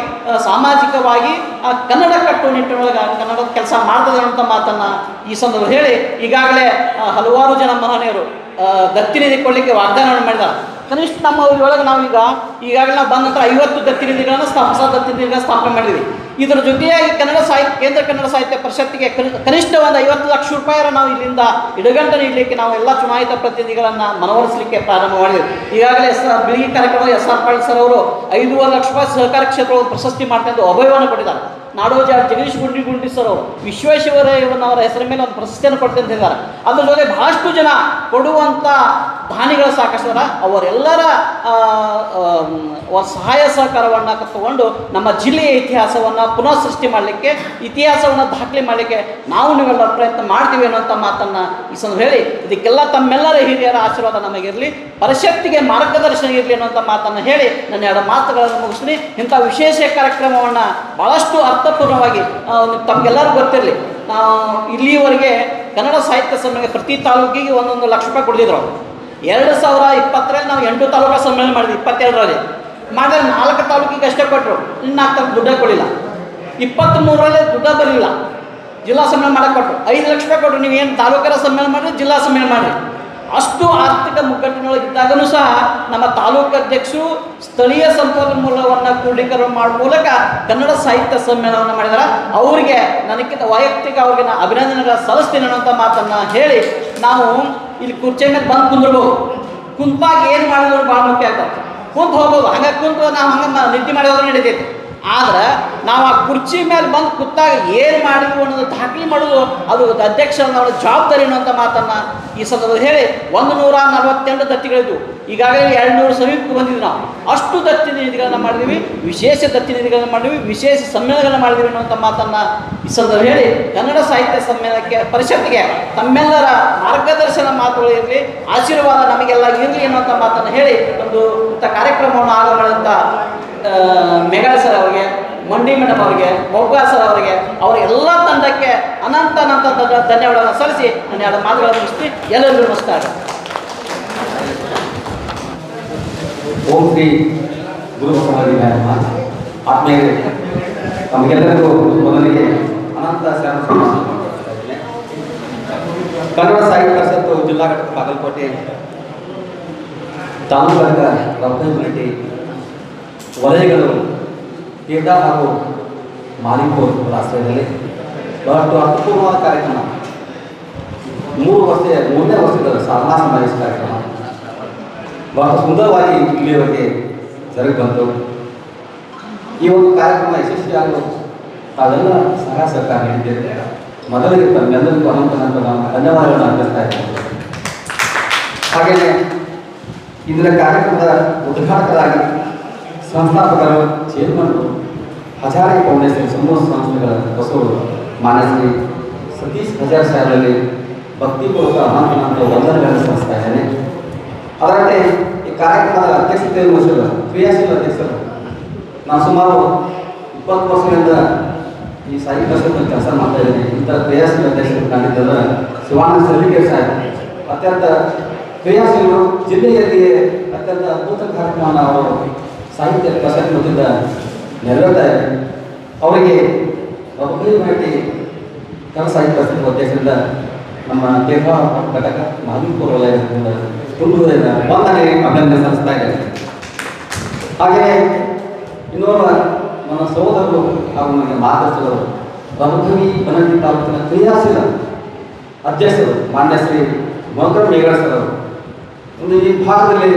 ಸಾಮಾಜಿಕವಾಗಿ ಕನ್ನಡ ಕಟ್ಟುನಿಟ್ಟಿನೊಳಗೆ ಕನ್ನಡದ ಕೆಲಸ ಮಾಡ್ತದೆ ಅಂತ ಮಾತನ್ನು ಈ ಸಂದರ್ಭ ಹೇಳಿ, ಈಗಾಗಲೇ ಹಲವಾರು ಜನ ಮಹನೀಯರು ದತ್ತಿ ನಿಧಿ ಕೊಡಲಿಕ್ಕೆ ವಾಗ್ದಾನವನ್ನು ಮಾಡಿದ್ದಾರೆ. ಕನಿಷ್ಠ ನಮ್ಮ ಊರೊಳಗೆ ನಾವು ಈಗಾಗಲೇ ನಾವು ಬಂದ ನಂತರ 50 ದತ್ತಿ ನಿಧಿಗಳನ್ನು ಹೊಸ ದತ್ತಿ ನಿಧಿಗಳನ್ನು ಸ್ಥಾಪನೆ ಮಾಡಿದ್ವಿ. ಇದರ ಜೊತೆಯಾಗಿ ಕೇಂದ್ರ ಕನ್ನಡ ಸಾಹಿತ್ಯ ಪರಿಷತ್ತಿಗೆ ಕನಿಷ್ಠ ಒಂದು 50 ಲಕ್ಷ ರೂಪಾಯಿ ನಾವು ಇಲ್ಲಿಂದ ಇಡಗಂಟ ನೀಡಲಿಕ್ಕೆ ನಾವು ಎಲ್ಲ ಚುನಾಯಿತ ಪ್ರತಿನಿಧಿಗಳನ್ನು ಮನವೊಲಿಸಲಿಕ್ಕೆ ಪ್ರಾರಂಭ ಮಾಡಿದ್ವಿ. ಈಗಾಗಲೇ ಬೆಳಗ್ಗೆ ಕಾರ್ಯಕ್ರಮದಲ್ಲಿ SR ಪಾಟೀಲ್ ಸರ್ ಅವರು 5.5 ಲಕ್ಷ ರೂಪಾಯಿ ಸಹಕಾರ ಕ್ಷೇತ್ರ ಪ್ರಶಸ್ತಿ ಮಾಡ್ಕೊಂಡು ಅಭಯವನ್ನು ಕೊಟ್ಟಿದ್ದಾರೆ. ನಾಡೋಜ ಜಗದೀಶ್ ಗುಂಡಿ ಸರ್ ಅವರು ವಿಶ್ವೇಶ್ವರಯ್ಯನವರ ಹೆಸರ ಮೇಲೆ ಒಂದು ಪ್ರಶಸ್ತಿಯನ್ನು ಕೊಡ್ತೀನಿ ಅಂತ ಹೇಳಿದ್ದಾರೆ. ಅದ್ರ ಜೊತೆ ಬಹಳಷ್ಟು ಜನ ಕೊಡುವಂಥ ದಾನಿಗಳು ಸಾಕಷ್ಟು ಅವರೆಲ್ಲರ ಸಹಾಯ ಸಹಕಾರವನ್ನು ತಗೊಂಡು ನಮ್ಮ ಜಿಲ್ಲೆಯ ಇತಿಹಾಸವನ್ನು ಪುನಃ ಸೃಷ್ಟಿ ಮಾಡಲಿಕ್ಕೆ, ಇತಿಹಾಸವನ್ನು ದಾಖಲೆ ಮಾಡಲಿಕ್ಕೆ ನೀವೆಲ್ಲ ಪ್ರಯತ್ನ ಮಾಡ್ತೀವಿ ಅನ್ನೋಂಥ ಮಾತನ್ನು ಈ ಸಂದರ್ಭ ಹೇಳಿ, ಇದಕ್ಕೆಲ್ಲ ತಮ್ಮೆಲ್ಲರ ಹಿರಿಯರ ಆಶೀರ್ವಾದ ನಮಗಿರಲಿ, ಪರಿಷತ್ತಿಗೆ ಮಾರ್ಗದರ್ಶನ ಇರಲಿ ಅನ್ನೋಂಥ ಮಾತನ್ನು ಹೇಳಿ ನನ್ನ 2 ಮಾತುಗಳನ್ನು ಮುಗಿಸ್ತೀನಿ. ಇಂಥ ವಿಶೇಷ ಕಾರ್ಯಕ್ರಮವನ್ನು ಭಾಳಷ್ಟು ಅರ್ಥಪೂರ್ಣವಾಗಿ ತಮಗೆಲ್ಲರಿಗೂ ಗೊತ್ತಿರಲಿ, ಇಲ್ಲಿವರೆಗೆ ಕನ್ನಡ ಸಾಹಿತ್ಯ ಸಮ್ಮೇಳನ ಪ್ರತಿ ತಾಲೂಕಿಗೆ 1 ಲಕ್ಷ ರೂಪಾಯಿ ಕೊಡ್ತಿದ್ರು. 2020ರಲ್ಲಿ ನಾವು 8 ತಾಲೂಕು ಸಮ್ಮೇಳನ ಮಾಡಿದ್ವಿ. 22ರಲ್ಲಿ ಮಾಡಿದ್ರೆ 4 ತಾಲೂಕಿಗೆ ಅಷ್ಟೇ ಕೊಟ್ಟರು, ಇನ್ನು 4 ತಾಲೂಕು ದುಡ್ಡೇ ಕೊಡಲಿಲ್ಲ. 23ರಲ್ಲಿ ದುಡ್ಡ ಬರಲಿಲ್ಲ, ಜಿಲ್ಲಾ ಸಮ್ಮೇಳನ ಮಾಡಕ್ಕೆ ಕೊಟ್ಟರು. 5 ಲಕ್ಷ ರೂಪಾಯಿ ಕೊಟ್ಟರು. ನೀವೇನು ತಾಲೂಕರ ಸಮ್ಮೇಳನ ಮಾಡಿರಿ, ಜಿಲ್ಲಾ ಸಮ್ಮೇಳನ ಮಾಡಿರಿ. ಅಷ್ಟು ಆರ್ಥಿಕ ಮುಗ್ಗಟ್ಟಿನೊಳಗಿದ್ದಾಗಲೂ ಸಹ ನಮ್ಮ ತಾಲೂಕು ಅಧ್ಯಕ್ಷರು ಸ್ಥಳೀಯ ಸಂಪನ್ಮೂಲವನ್ನು ಕ್ರೋಢೀಕರಣ ಮಾಡುವ ಮೂಲಕ ಕನ್ನಡ ಸಾಹಿತ್ಯ ಸಮ್ಮೇಳನವನ್ನು ಮಾಡಿದ್ದಾರೆ. ಅವರಿಗೆ ನನಗಿಂತ ವೈಯಕ್ತಿಕ ಅವ್ರಿಗೆ ನಾನು ಅಭಿನಂದನೆಗಳ ಸಲ್ಲಿಸ್ತೀನಿ ಅನ್ನೋಂಥ ಮಾತನ್ನು ಹೇಳಿ, ನಾವು ಇಲ್ಲಿ ಕುರ್ಚಿ ಮೇಲೆ ಬಂದು ಕುಂದಿರ್ಬೋದು, ಕುಂತಾಗ ಏನು ಮಾಡಿದ್ರು ಭಾಳ ಮುಖ್ಯ ಆಗ್ತದೆ. ಕುಂತು ಹೋಗ್ಬೋದು, ಹಂಗೆ ಕುಂತು ನಾವು ಹಂಗೆ ನಿದ್ದೆ ಮಾಡಿದ್ರು ನಡೀತೈತಿ. ಆದರೆ ನಾವು ಆ ಕುರ್ಚಿ ಮೇಲೆ ಬಂದು ಕೂತಾಗ ಏನು ಮಾಡಿದ್ವು ಅನ್ನೋದು ದಾಖಲೆ ಮಾಡೋದು ಅದು ಅಧ್ಯಕ್ಷರ ಅವರ ಜವಾಬ್ದಾರಿ ಅನ್ನೋಂಥ ಮಾತನ್ನು ಈ ಸಂದರ್ಭದಲ್ಲಿ ಹೇಳಿ, 148 ದತ್ತಿಗಳಿದ್ವು. ಈಗಾಗಲೇ 200 ಸಮೀಪಕ್ಕೆ ಬಂದಿದ್ವಿ. ನಾವು ಅಷ್ಟು ದತ್ತಿ ನಿಧಿಗಳನ್ನು ಮಾಡಿದ್ವಿ, ವಿಶೇಷ ದತ್ತಿ ನಿಧಿಗಳನ್ನು ಮಾಡಿದ್ವಿ, ವಿಶೇಷ ಸಮ್ಮೇಳನಗಳನ್ನು ಮಾಡಿದ್ವಿ ಅನ್ನೋಂಥ ಮಾತನ್ನು ಈ ಸಂದರ್ಭ ಹೇಳಿ, ಕನ್ನಡ ಸಾಹಿತ್ಯ ಸಮ್ಮೇಳನಕ್ಕೆ ಪರಿಷತ್ತಿಗೆ ತಮ್ಮೆಲ್ಲರ ಮಾರ್ಗದರ್ಶನ ಮಾತುಗಳು ಇರಲಿ, ಆಶೀರ್ವಾದ ನಮಗೆಲ್ಲ ಇರಲಿ ಅನ್ನೋಂಥ ಮಾತನ್ನು ಹೇಳಿ, ಒಂದು ಇಂಥ ಕಾರ್ಯಕ್ರಮವನ್ನು ಆಗ ಮಾಡಿದಂಥ ಮೇಘಾಳ ಸರ್ ಅವರಿಗೆ, ಮಂಡಿ ಮೇಡಮ್ ಅವರಿಗೆ, ಮೊಗ್ಗಾ ಸರ್ ಅವರಿಗೆ, ಅವರ ಎಲ್ಲ ತಂಡಕ್ಕೆ ಅನಂತ ಧನ್ಯವಾದಗಳನ್ನು ಸಲ್ಲಿಸಿ ನಾನು 2 ಮಾತುಗಳನ್ನು ಮುಗಿಸ್ತೀನಿ. ಎಲ್ಲರಿಗೂ ನಮಸ್ಕಾರ. ಓಂ ಶ್ರೀ ಗುರು ಬಸವಲಿಂಗಾಯ ನಮಃ. ಆತ್ಮೀಯರೇ, ತಮಗೆಲ್ಲರಿಗೂ ಮೊದಲಿಗೆ ಅನಂತ ಶರಣ. ಕನ್ನಡ ಸಾಹಿತ್ಯ ಪರಿಷತ್ತು ಜಿಲ್ಲಾ ಘಟಕ ಬಾಗಲಕೋಟೆ ತಾಲೂಕು ಘಟಕ ರತ್ನಗುಂಟಿ ವಲಯಗಳು ತೀರ್ಥ ಹಾಗೂ ಮಾಲಿಕೂರ್ ಆಶ್ರಯದಲ್ಲಿ ಬಹಳಷ್ಟು ಅರ್ಥಪೂರ್ಣವಾದ ಕಾರ್ಯಕ್ರಮ, 3ನೇ ವರ್ಷದ ಸಾಧನಾ ಸಮಾವೇಶ ಕಾರ್ಯಕ್ರಮ ಬಹಳ ಸುಂದರವಾಗಿ ಇಲ್ಲಿಯವರೆಗೆ ಜರುಗಿ ಬಂತು. ಈ ಒಂದು ಕಾರ್ಯಕ್ರಮ ಯಶಸ್ವಿಯಾಗಲು ತಾವೆಲ್ಲ ಸಹಾಯ ಸಹಕಾರ ನೀಡಿದ್ದೇವೆ. ಮೊದಲಿಗೆ ತಮ್ಮೆಲ್ಲರಿಗೂ ಅನಂತ ಧನ್ಯವಾದಗಳನ್ನು ಅರ್ಪಿಸ್ತಾ ಇದ್ದೇನೆ. ಹಾಗೆಯೇ ಇಂದಿನ ಕಾರ್ಯಕ್ರಮದ ಉದ್ಘಾಟಕರಾಗಿ ಸಂಸ್ಥಾಪಕರು, ಚೇರ್ಮನ್ರು, ಹಜಾರೆ ಫೌಂಡೇಶನ್ ಸಮೂಹ ಸಂಸ್ಥೆಗಳ ಬಸವರು ಮಾನ್ಯ ಶ್ರೀ ಸತೀಶ್ ಹಜಾರ್ ಸಾಹೇಬರಲ್ಲಿ ಭಕ್ತಿಪೂರ್ವಕ ಅನಂತ ವಂದನೆಗಳನ್ನು ಸಲ್ಲಿಸ್ತಾ ಇದ್ದೇನೆ. ಅದರಂತೆ ಈ ಕಾರ್ಯಕ್ರಮದ ಅಧ್ಯಕ್ಷತೆಯನ್ನು ವಹಿಸಿದ ಕ್ರಿಯಾಶೀಲ ಅಧ್ಯಕ್ಷರು, ನಾನು ಸುಮಾರು 20 ವರ್ಷಗಳಿಂದ ಈ ಸಾಹಿತ್ಯ ಪರಿಷತ್ನಲ್ಲಿ ಕೆಲಸ ಮಾಡ್ತಾ ಇದ್ದೀನಿ. ಇಂಥ ಕ್ರಿಯಾಶೀಲ ಅಧ್ಯಕ್ಷರು ಕಂಡಿದ್ದರ ಶಿವಾನಂದ ಸೆಲ್ಲಿಗೇರ್ ಸಾಹೇಬ್ ಅತ್ಯಂತ ಕ್ರಿಯಾಶೀಲರು, ಜಿಲ್ಲೆಯಲ್ಲಿಯೇ ಅತ್ಯಂತ ಅದ್ಭುತ ಕಾರ್ಯಕ್ರಮವನ್ನು ಅವರು ಸಾಹಿತ್ಯ ಪರಿಷತ್ ವತಿಯಿಂದ ನೆರವೇರ್ತಾ ಇದೆ. ಅವರಿಗೆ ಭೇಟಿ ಕನ್ನಡ ಸಾಹಿತ್ಯ ಪರಿಷತ್ ಅಧ್ಯಕ್ಷರಿಂದ ನಮ್ಮ ದೇಹ ಘಟಕ ಮಾಲಿಕೂರ್ ವಲಯದಿಂದ ವಂದನೆ ಅಭಿನಂದನೆ ಸಲ್ಲಿಸ್ತಾ ಇದ್ದಾರೆ. ಹಾಗೆಯೇ ಇನ್ನೋರ್ವ ನನ್ನ ಸಹೋದರರು ಹಾಗೂ ನನಗೆ ಮಾರ್ಗದರ್ಶಕರು ಪ್ರಮುಖವಿ ಬನಹಟ್ಟಿ ತಾಲೂಕಿನ ಕ್ರಿಯಾಶೀಲ ಅಧ್ಯಕ್ಷರು ಮಾನ್ಯ ಶ್ರೀ ಮೋಹನ್ ಮೇಘಾಳ್ ಸರ್ ಅವರು ಒಂದು ಈ ಭಾಗದಲ್ಲಿ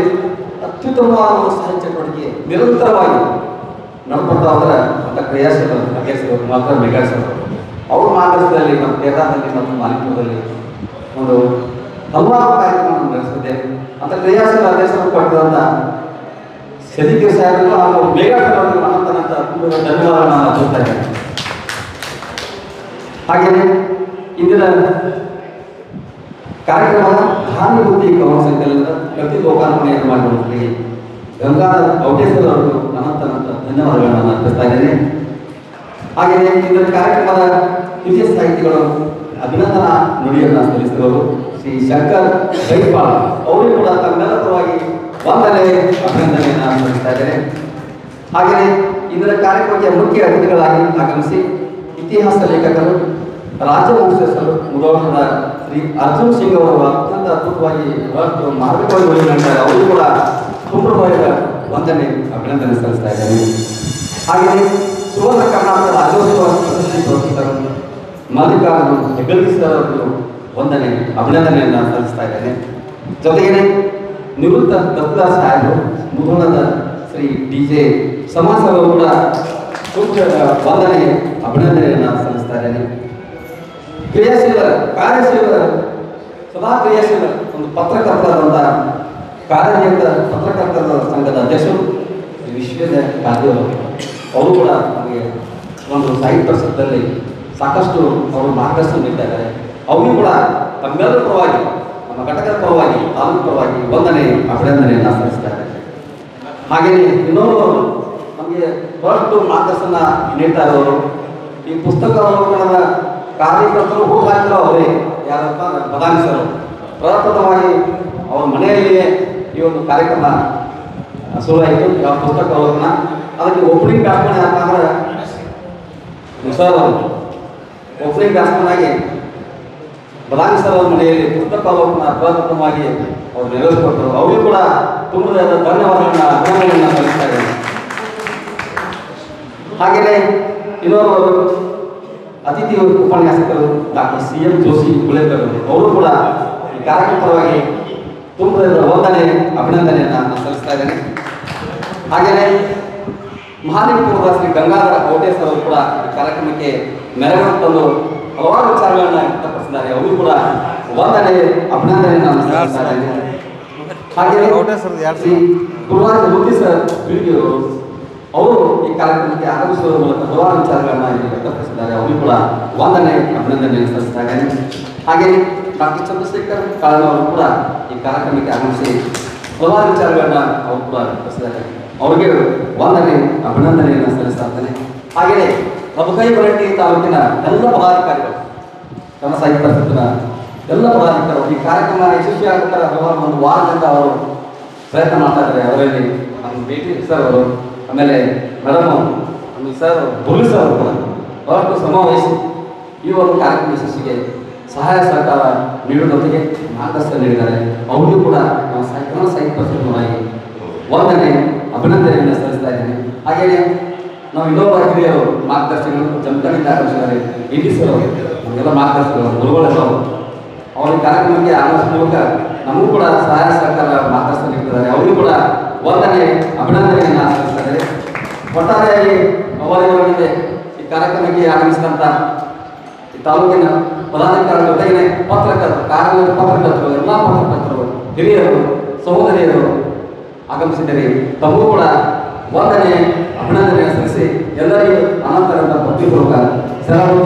ಅತ್ಯುತ್ತಮವಾದ ಒಂದು ಸಾಹಿತ್ಯ ಚಟುವಟಿಕೆ ನಿರಂತರವಾಗಿ ನಡ್ಕೊಳ್ತಾ ಹೋದರೆ ಅಂತ ಕ್ರಿಯಾಶೀಲ ಅಧ್ಯಕ್ಷರು ಮೋಹನ್ ಮೇಘಾಳ್ ಸರ್ ಅವರು ಅವ್ರ ಮಾರ್ಗದರ್ಶನದಲ್ಲಿ ನಮ್ಮ ಕೇರಳದಲ್ಲಿ ಮತ್ತು ಮಾಲಿಪುರದಲ್ಲಿ ಒಂದು ಹಲವಾರು ಕಾರ್ಯಕ್ರಮವನ್ನು ನಡೆಸಿದ್ದೇವೆ ಅಂತ ಕ್ರಿಯಾಶೀಲ ಅಧ್ಯಕ್ಷರು ಕೊಟ್ಟಿರುವಂಥ ಸದಿಕೆ ಸಾಹೇಬರು ಹಾಗೂ ಮೇಘಾಳ್ ಸರ್ ಅವರಿಗೆ ಮನಂತನಂತ ತುಂಬ ಧನ್ಯವಾದಗಳನ್ನು ನಾನು ಅರ್ಪಿಸ್ತಾ ಇದ್ದೇನೆ. ಹಾಗೆಯೇ ಇಂದಿನ ಕಾರ್ಯಕ್ರಮದ ಧಾರ್ಮಿಕ ಕವನ ಸಂಕಲನದ ಪ್ರತಿ ಲೋಕಾರ್ಪಣೆಯನ್ನು ಮಾಡಿರುವಂತಹ ಗಂಗಾಧರ ಔಟೇಶ್ವರ ಅವರು ಅನಂತ ಧನ್ಯವಾದಗಳನ್ನು ನಾನು ಅರ್ಪಿಸ್ತಾ ಇದ್ದೇನೆ. ಹಾಗೆಯೇ ಇಂದಿನ ಕಾರ್ಯಕ್ರಮದ ಹಿರಿಯ ಸಾಹಿತಿಗಳು ಅಭಿನಂದನಾ ನುಡಿಯನ್ನು ಸಲ್ಲಿಸಿದವರು ಶ್ರೀ ಶಂಕರ್ ಗೈಪಾಲ್ ಅವರಿಗೂ ಕೂಡ ತಮ್ಮೆಲ್ಲ ಪರವಾಗಿ ವಂದನೆ ಅಭಿನಂದನೆಯನ್ನು ಸಲ್ಲಿಸ್ತಾ ಇದ್ದೇನೆ. ಹಾಗೆಯೇ ಇಂದಿನ ಕಾರ್ಯಕ್ರಮಕ್ಕೆ ಮುಖ್ಯ ಅತಿಥಿಗಳಾಗಿ ಆಗಮಿಸಿ ಇತಿಹಾಸ ಲೇಖಕರು ರಾಜವಂಶಸ್ಥರು ಮುದೋಳದ ಶ್ರೀ ಅರ್ಜುನ್ ಸಿಂಗ್ ಅವರು ಅತ್ಯಂತ ಅದ್ಭುತವಾಗಿ ಮಾರ್ಗವಾಗಿ ನಡೆಸಿದ್ದಾರೆ. ಅವರು ಕೂಡ ಸುಂದರವಾದ ವಂದನೆ ಅಭಿನಂದನೆ ಸಲ್ಲಿಸ್ತಾ ಇದ್ದಾರೆ. ಹಾಗೆಯೇ ಸುವರ್ಣ ಕರ್ನಾಟಕ ರಾಜ್ಯೋತ್ಸವ ಪ್ರಶಸ್ತಿ ಪುರಸ್ಕೃತರು ಮಲ್ಲಿಕಾರ್ಜುನ ಹೆಗಲ್ಗಿ ಸರ್ ಅವರು ವಂದನೆ ಅಭಿನಂದನೆಯನ್ನು ಸಲ್ಲಿಸ್ತಾ ಇದ್ದೇನೆ. ಜೊತೆಗೇನೆ ನಿವೃತ್ತ ದತ್ತದಾಸ್ ಸಾಹೇಬರು ಮುದೋಳದ ಶ್ರೀ DJ ಸಮಾಜ ಅವರು ಕೂಡ ವಂದನೆ ಅಭಿನಂದನೆಯನ್ನು ಸಲ್ಲಿಸ್ತಾ ಇದ್ದೇನೆ. ಕ್ರಿಯಾಶೀಲ ಕಾರ್ಯಶೀಲ ಸದಾ ಕ್ರಿಯಾಶೀಲ ಒಂದು ಪತ್ರಕರ್ತರಾದಂಥ ಕಾರ್ಯನಿರತ ಪತ್ರಕರ್ತರ ಸಂಘದ ಅಧ್ಯಕ್ಷರು ವಿಶ್ವೇಂದ್ರ ಗಾಂಧಿಯವರು ಅವರು ಕೂಡ ನಮಗೆ ಒಂದು ಸಾಹಿತ್ಯ ಪರಿಷತ್ತಲ್ಲಿ ಸಾಕಷ್ಟು ಅವರು ಮಾರ್ಗದರ್ಶನ ನೀಡ್ತಾ ಇದ್ದಾರೆ. ಅವರಿಗೂ ಕೂಡ ತಮ್ಮೆಲ್ಲರ ಪರವಾಗಿ ನಮ್ಮ ಘಟಕದ ಪರವಾಗಿ ತಾಲೂಕು ಪರವಾಗಿ ವಂದನೆ ಅಭಿನಂದನೆಯನ್ನು ಸಲ್ಲಿಸ್ತಾ ಇದ್ದಾರೆ. ಹಾಗೆಯೇ ಇನ್ನೊಬ್ಬರು ನಮಗೆ ಬಹಳಷ್ಟು ಮಾರ್ಗದರ್ಶನ ನೀಡ್ತಾ ಇರೋರು ಈ ಪುಸ್ತಕ ಅವಲೋಕನದ ಕಾರ್ಯಕರ್ತರು ಹೋಗಾಕಿರೋ ಅವರೇ ಯಾರಪ್ಪ ಬದಾಮಿ ಸರ್ ಪ್ರಪ್ರಥಮವಾಗಿ ಅವ್ರ ಮನೆಯಲ್ಲಿಯೇ ಈ ಒಂದು ಕಾರ್ಯಕ್ರಮ ಶುರುವಾಯಿತು. ಯಾವ ಪುಸ್ತಕ ಅವಲೋಕನ ಅದಕ್ಕೆ ಓಪನಿಂಗ್ ಬ್ಯಾಟ್ಸ್ಮನ್ ಯಾಕಂದ್ರೆ ಸರ್ ಅವರು ಓಪನಿಂಗ್ ಬ್ಯಾಟ್ಸ್ಮನ್ ಆಗಿ ಬದಾಮಿ ಸರ್ ಅವ್ರ ಮನೆಯಲ್ಲಿ ಪುಸ್ತಕ ಅವಲೋಕನ ಪ್ರಪ್ರಥಮವಾಗಿ ಅವ್ರು ನೆರವೇರಿಸಿಕೊಟ್ಟರು. ಅವರಿಗೂ ಕೂಡ ತುಂಬ ಧನ್ಯವಾದಗಳನ್ನ ಅಭಿನಂದನೆಯನ್ನು ಸಲ್ಲಿಸ್ತಾ ಇದ್ದಾರೆ. ಹಾಗೆಯೇ ಇನ್ನೋರ್ವರು ಅತಿಥಿ ಉಪನ್ಯಾಸಕರು ಡಾಕ್ಟರ್ CM ಜೋಶಿ ಗುಳೇಕರ್ ಅವರು ಕೂಡ ಈ ಕಾರ್ಯಕ್ರಮ ಪರವಾಗಿ ತುಂಬ ವಂದನೆ ಅಭಿನಂದನೆಯನ್ನು ನಾನು ಸಲ್ಲಿಸ್ತಾ ಇದ್ದೇನೆ. ಹಾಗೆಯೇ ಮಹಾಲಿಪುರದ ಶ್ರೀ ಗಂಗಾಧರ ಔಟೇಶ್ವರ ಅವರು ಕೂಡ ಈ ಕಾರ್ಯಕ್ರಮಕ್ಕೆ ಮೆರಗನ್ನು ತಂದು ಹಲವಾರು ವಿಚಾರಗಳನ್ನು ವ್ಯಕ್ತಪಡಿಸಿದ್ದಾರೆ. ಅವರು ಕೂಡ ವಂದನೆ ಅಭಿನಂದನೆಯನ್ನು ನಾನು ಸಲ್ಲಿಸ್ತಾ ಇದ್ದೇನೆ. ಹಾಗೆಯೇ ಶ್ರೀ ಗುರುರಾಜ ಮೂರ್ತಿ ಸರ್ ಬೀಳಿಗೆಯವರು ಅವರು ಈ ಕಾರ್ಯಕ್ರಮಕ್ಕೆ ಆಗಮಿಸುವ ಮೂಲಕ ಹಲವಾರು ವಿಚಾರಗಳನ್ನು ಇಲ್ಲಿ ವ್ಯಕ್ತಪಡಿಸಿದ್ದಾರೆ. ಅವರಿಗೂ ಕೂಡ ವಂದನೆ ಅಭಿನಂದನೆಯನ್ನು ಸಲ್ಲಿಸ್ತಾ ಇದ್ದೇನೆ. ಹಾಗೆಯೇ ಡಾಕ್ಟರ್ ಚಂದ್ರಶೇಖರ್ ಕಾಳನವರು ಕೂಡ ಈ ಕಾರ್ಯಕ್ರಮಕ್ಕೆ ಆಗಮಿಸಿ ಹಲವಾರು ವಿಚಾರಗಳನ್ನ ಅವರು ಕೂಡ ವ್ಯಕ್ತಪಡಿಸಿದ್ದಾರೆ. ಅವರಿಗೆ ವಂದನೆ ಅಭಿನಂದನೆಯನ್ನು ಸಲ್ಲಿಸ್ತಾ ಇದ್ದೇನೆ. ಹಾಗೆಯೇ ನಮ್ಮ ಬನಹಟ್ಟಿ ತಾಲೂಕಿನ ಎಲ್ಲ ಪದಾಧಿಕಾರಿಗಳು ಕನ್ನಡ ಸಾಹಿತ್ಯ ಪರಿಷತ್ತಿನ ಎಲ್ಲ ಪದಾಧಿಕಾರಿಗಳು ಈ ಕಾರ್ಯಕ್ರಮ ಯಶಸ್ವಿಯಾಗುತ್ತಾರೆ ಹಲವಾರು ಒಂದು ವಾರದಿಂದ ಅವರು ಪ್ರಯತ್ನ ಮಾಡ್ತಾ ಇದ್ದಾರೆ. ಅವರಲ್ಲಿ ನಮ್ಮ BT ಸರ್ ಅವರು, ಆಮೇಲೆ ಮೇಡಮ್ ಆಮೇಲೆ ಸರ್ ಬುರ್ಲಿ ಸರ್ ಅವರು ಕೂಡ ಬಹಳಷ್ಟು ಶ್ರಮ ವಹಿಸಿ ಈ ಒಂದು ಕಾರ್ಯಕ್ರಮ ಯಶಸ್ಸಿಗೆ ಸಹಾಯ ಸಹಕಾರ ನೀಡುವುದೊಂದಿಗೆ ಮಾರ್ಗದರ್ಶನ ನೀಡಿದ್ದಾರೆ. ಅವರಿಗೂ ಕೂಡ ನಾವು ಕನ್ನಡ ಸಾಹಿತ್ಯ ಪರಿಷತ್ತಿನವರಾಗಿ ವಂದನೆ ಅಭಿನಂದನೆಯನ್ನು ಸಲ್ಲಿಸ್ತಾ ಇದ್ದೇನೆ. ಹಾಗೆಯೇ ನಾವು ಇನ್ನೊಬ್ಬ ಹಿರಿಯರು ಮಾರ್ಗದರ್ಶಕರು ಜಮಖಂಡಿಯಿಂದ ಆಗಮಿಸಿದ್ದಾರೆ. DD ಸರ್ ಅವರು ನಮಗೆಲ್ಲ ಮಾರ್ಗದರ್ಶಕರು ಗುರುಗಳು ಅವರ ಕಾರ್ಯಕ್ರಮಕ್ಕೆ ಆಗಮಿಸುವ ಮೂಲಕ ನಮಗೂ ಕೂಡ ಸಹಾಯ ಸಹಕಾರ ಮಾರ್ಗದರ್ಶನ ನೀಡುತ್ತಿದ್ದಾರೆ. ಅವರಿಗೂ ಕೂಡ ವಂದನೆ ಅಭಿನಂದನೆಯನ್ನು ಸಲ್ಲಿಸ್ತಾರೆ. ಒಟ್ಟಾರೆಯಾಗಿ ಅವರಿಗೆ ಈ ಕಾರ್ಯಕ್ರಮಕ್ಕೆ ಆಗಮಿಸಿದಂಥ ಈ ತಾಲೂಕಿನ ಪದಾಧಿಕಾರಿಗಳ ಜೊತೆಗೆ ಪತ್ರಕರ್ತರು ಕಾರ್ಯನಿರತ ಪತ್ರಕರ್ತರು ಎಲ್ಲ ಪತ್ರಕರ್ತರು ಹಿರಿಯರು ಸಹೋದರಿಯರು ಆಗಮಿಸಿದ್ದಾರೆ. ತಮಗೂ ಕೂಡ ವಂದನೆ ಅಭಿನಂದನೆಯನ್ನು ಸಲ್ಲಿಸಿ ಎಲ್ಲರಿಗೂ ಅನಂತರದ ಭಕ್ತಿಪೂರ್ವಕ ಸೆಲವು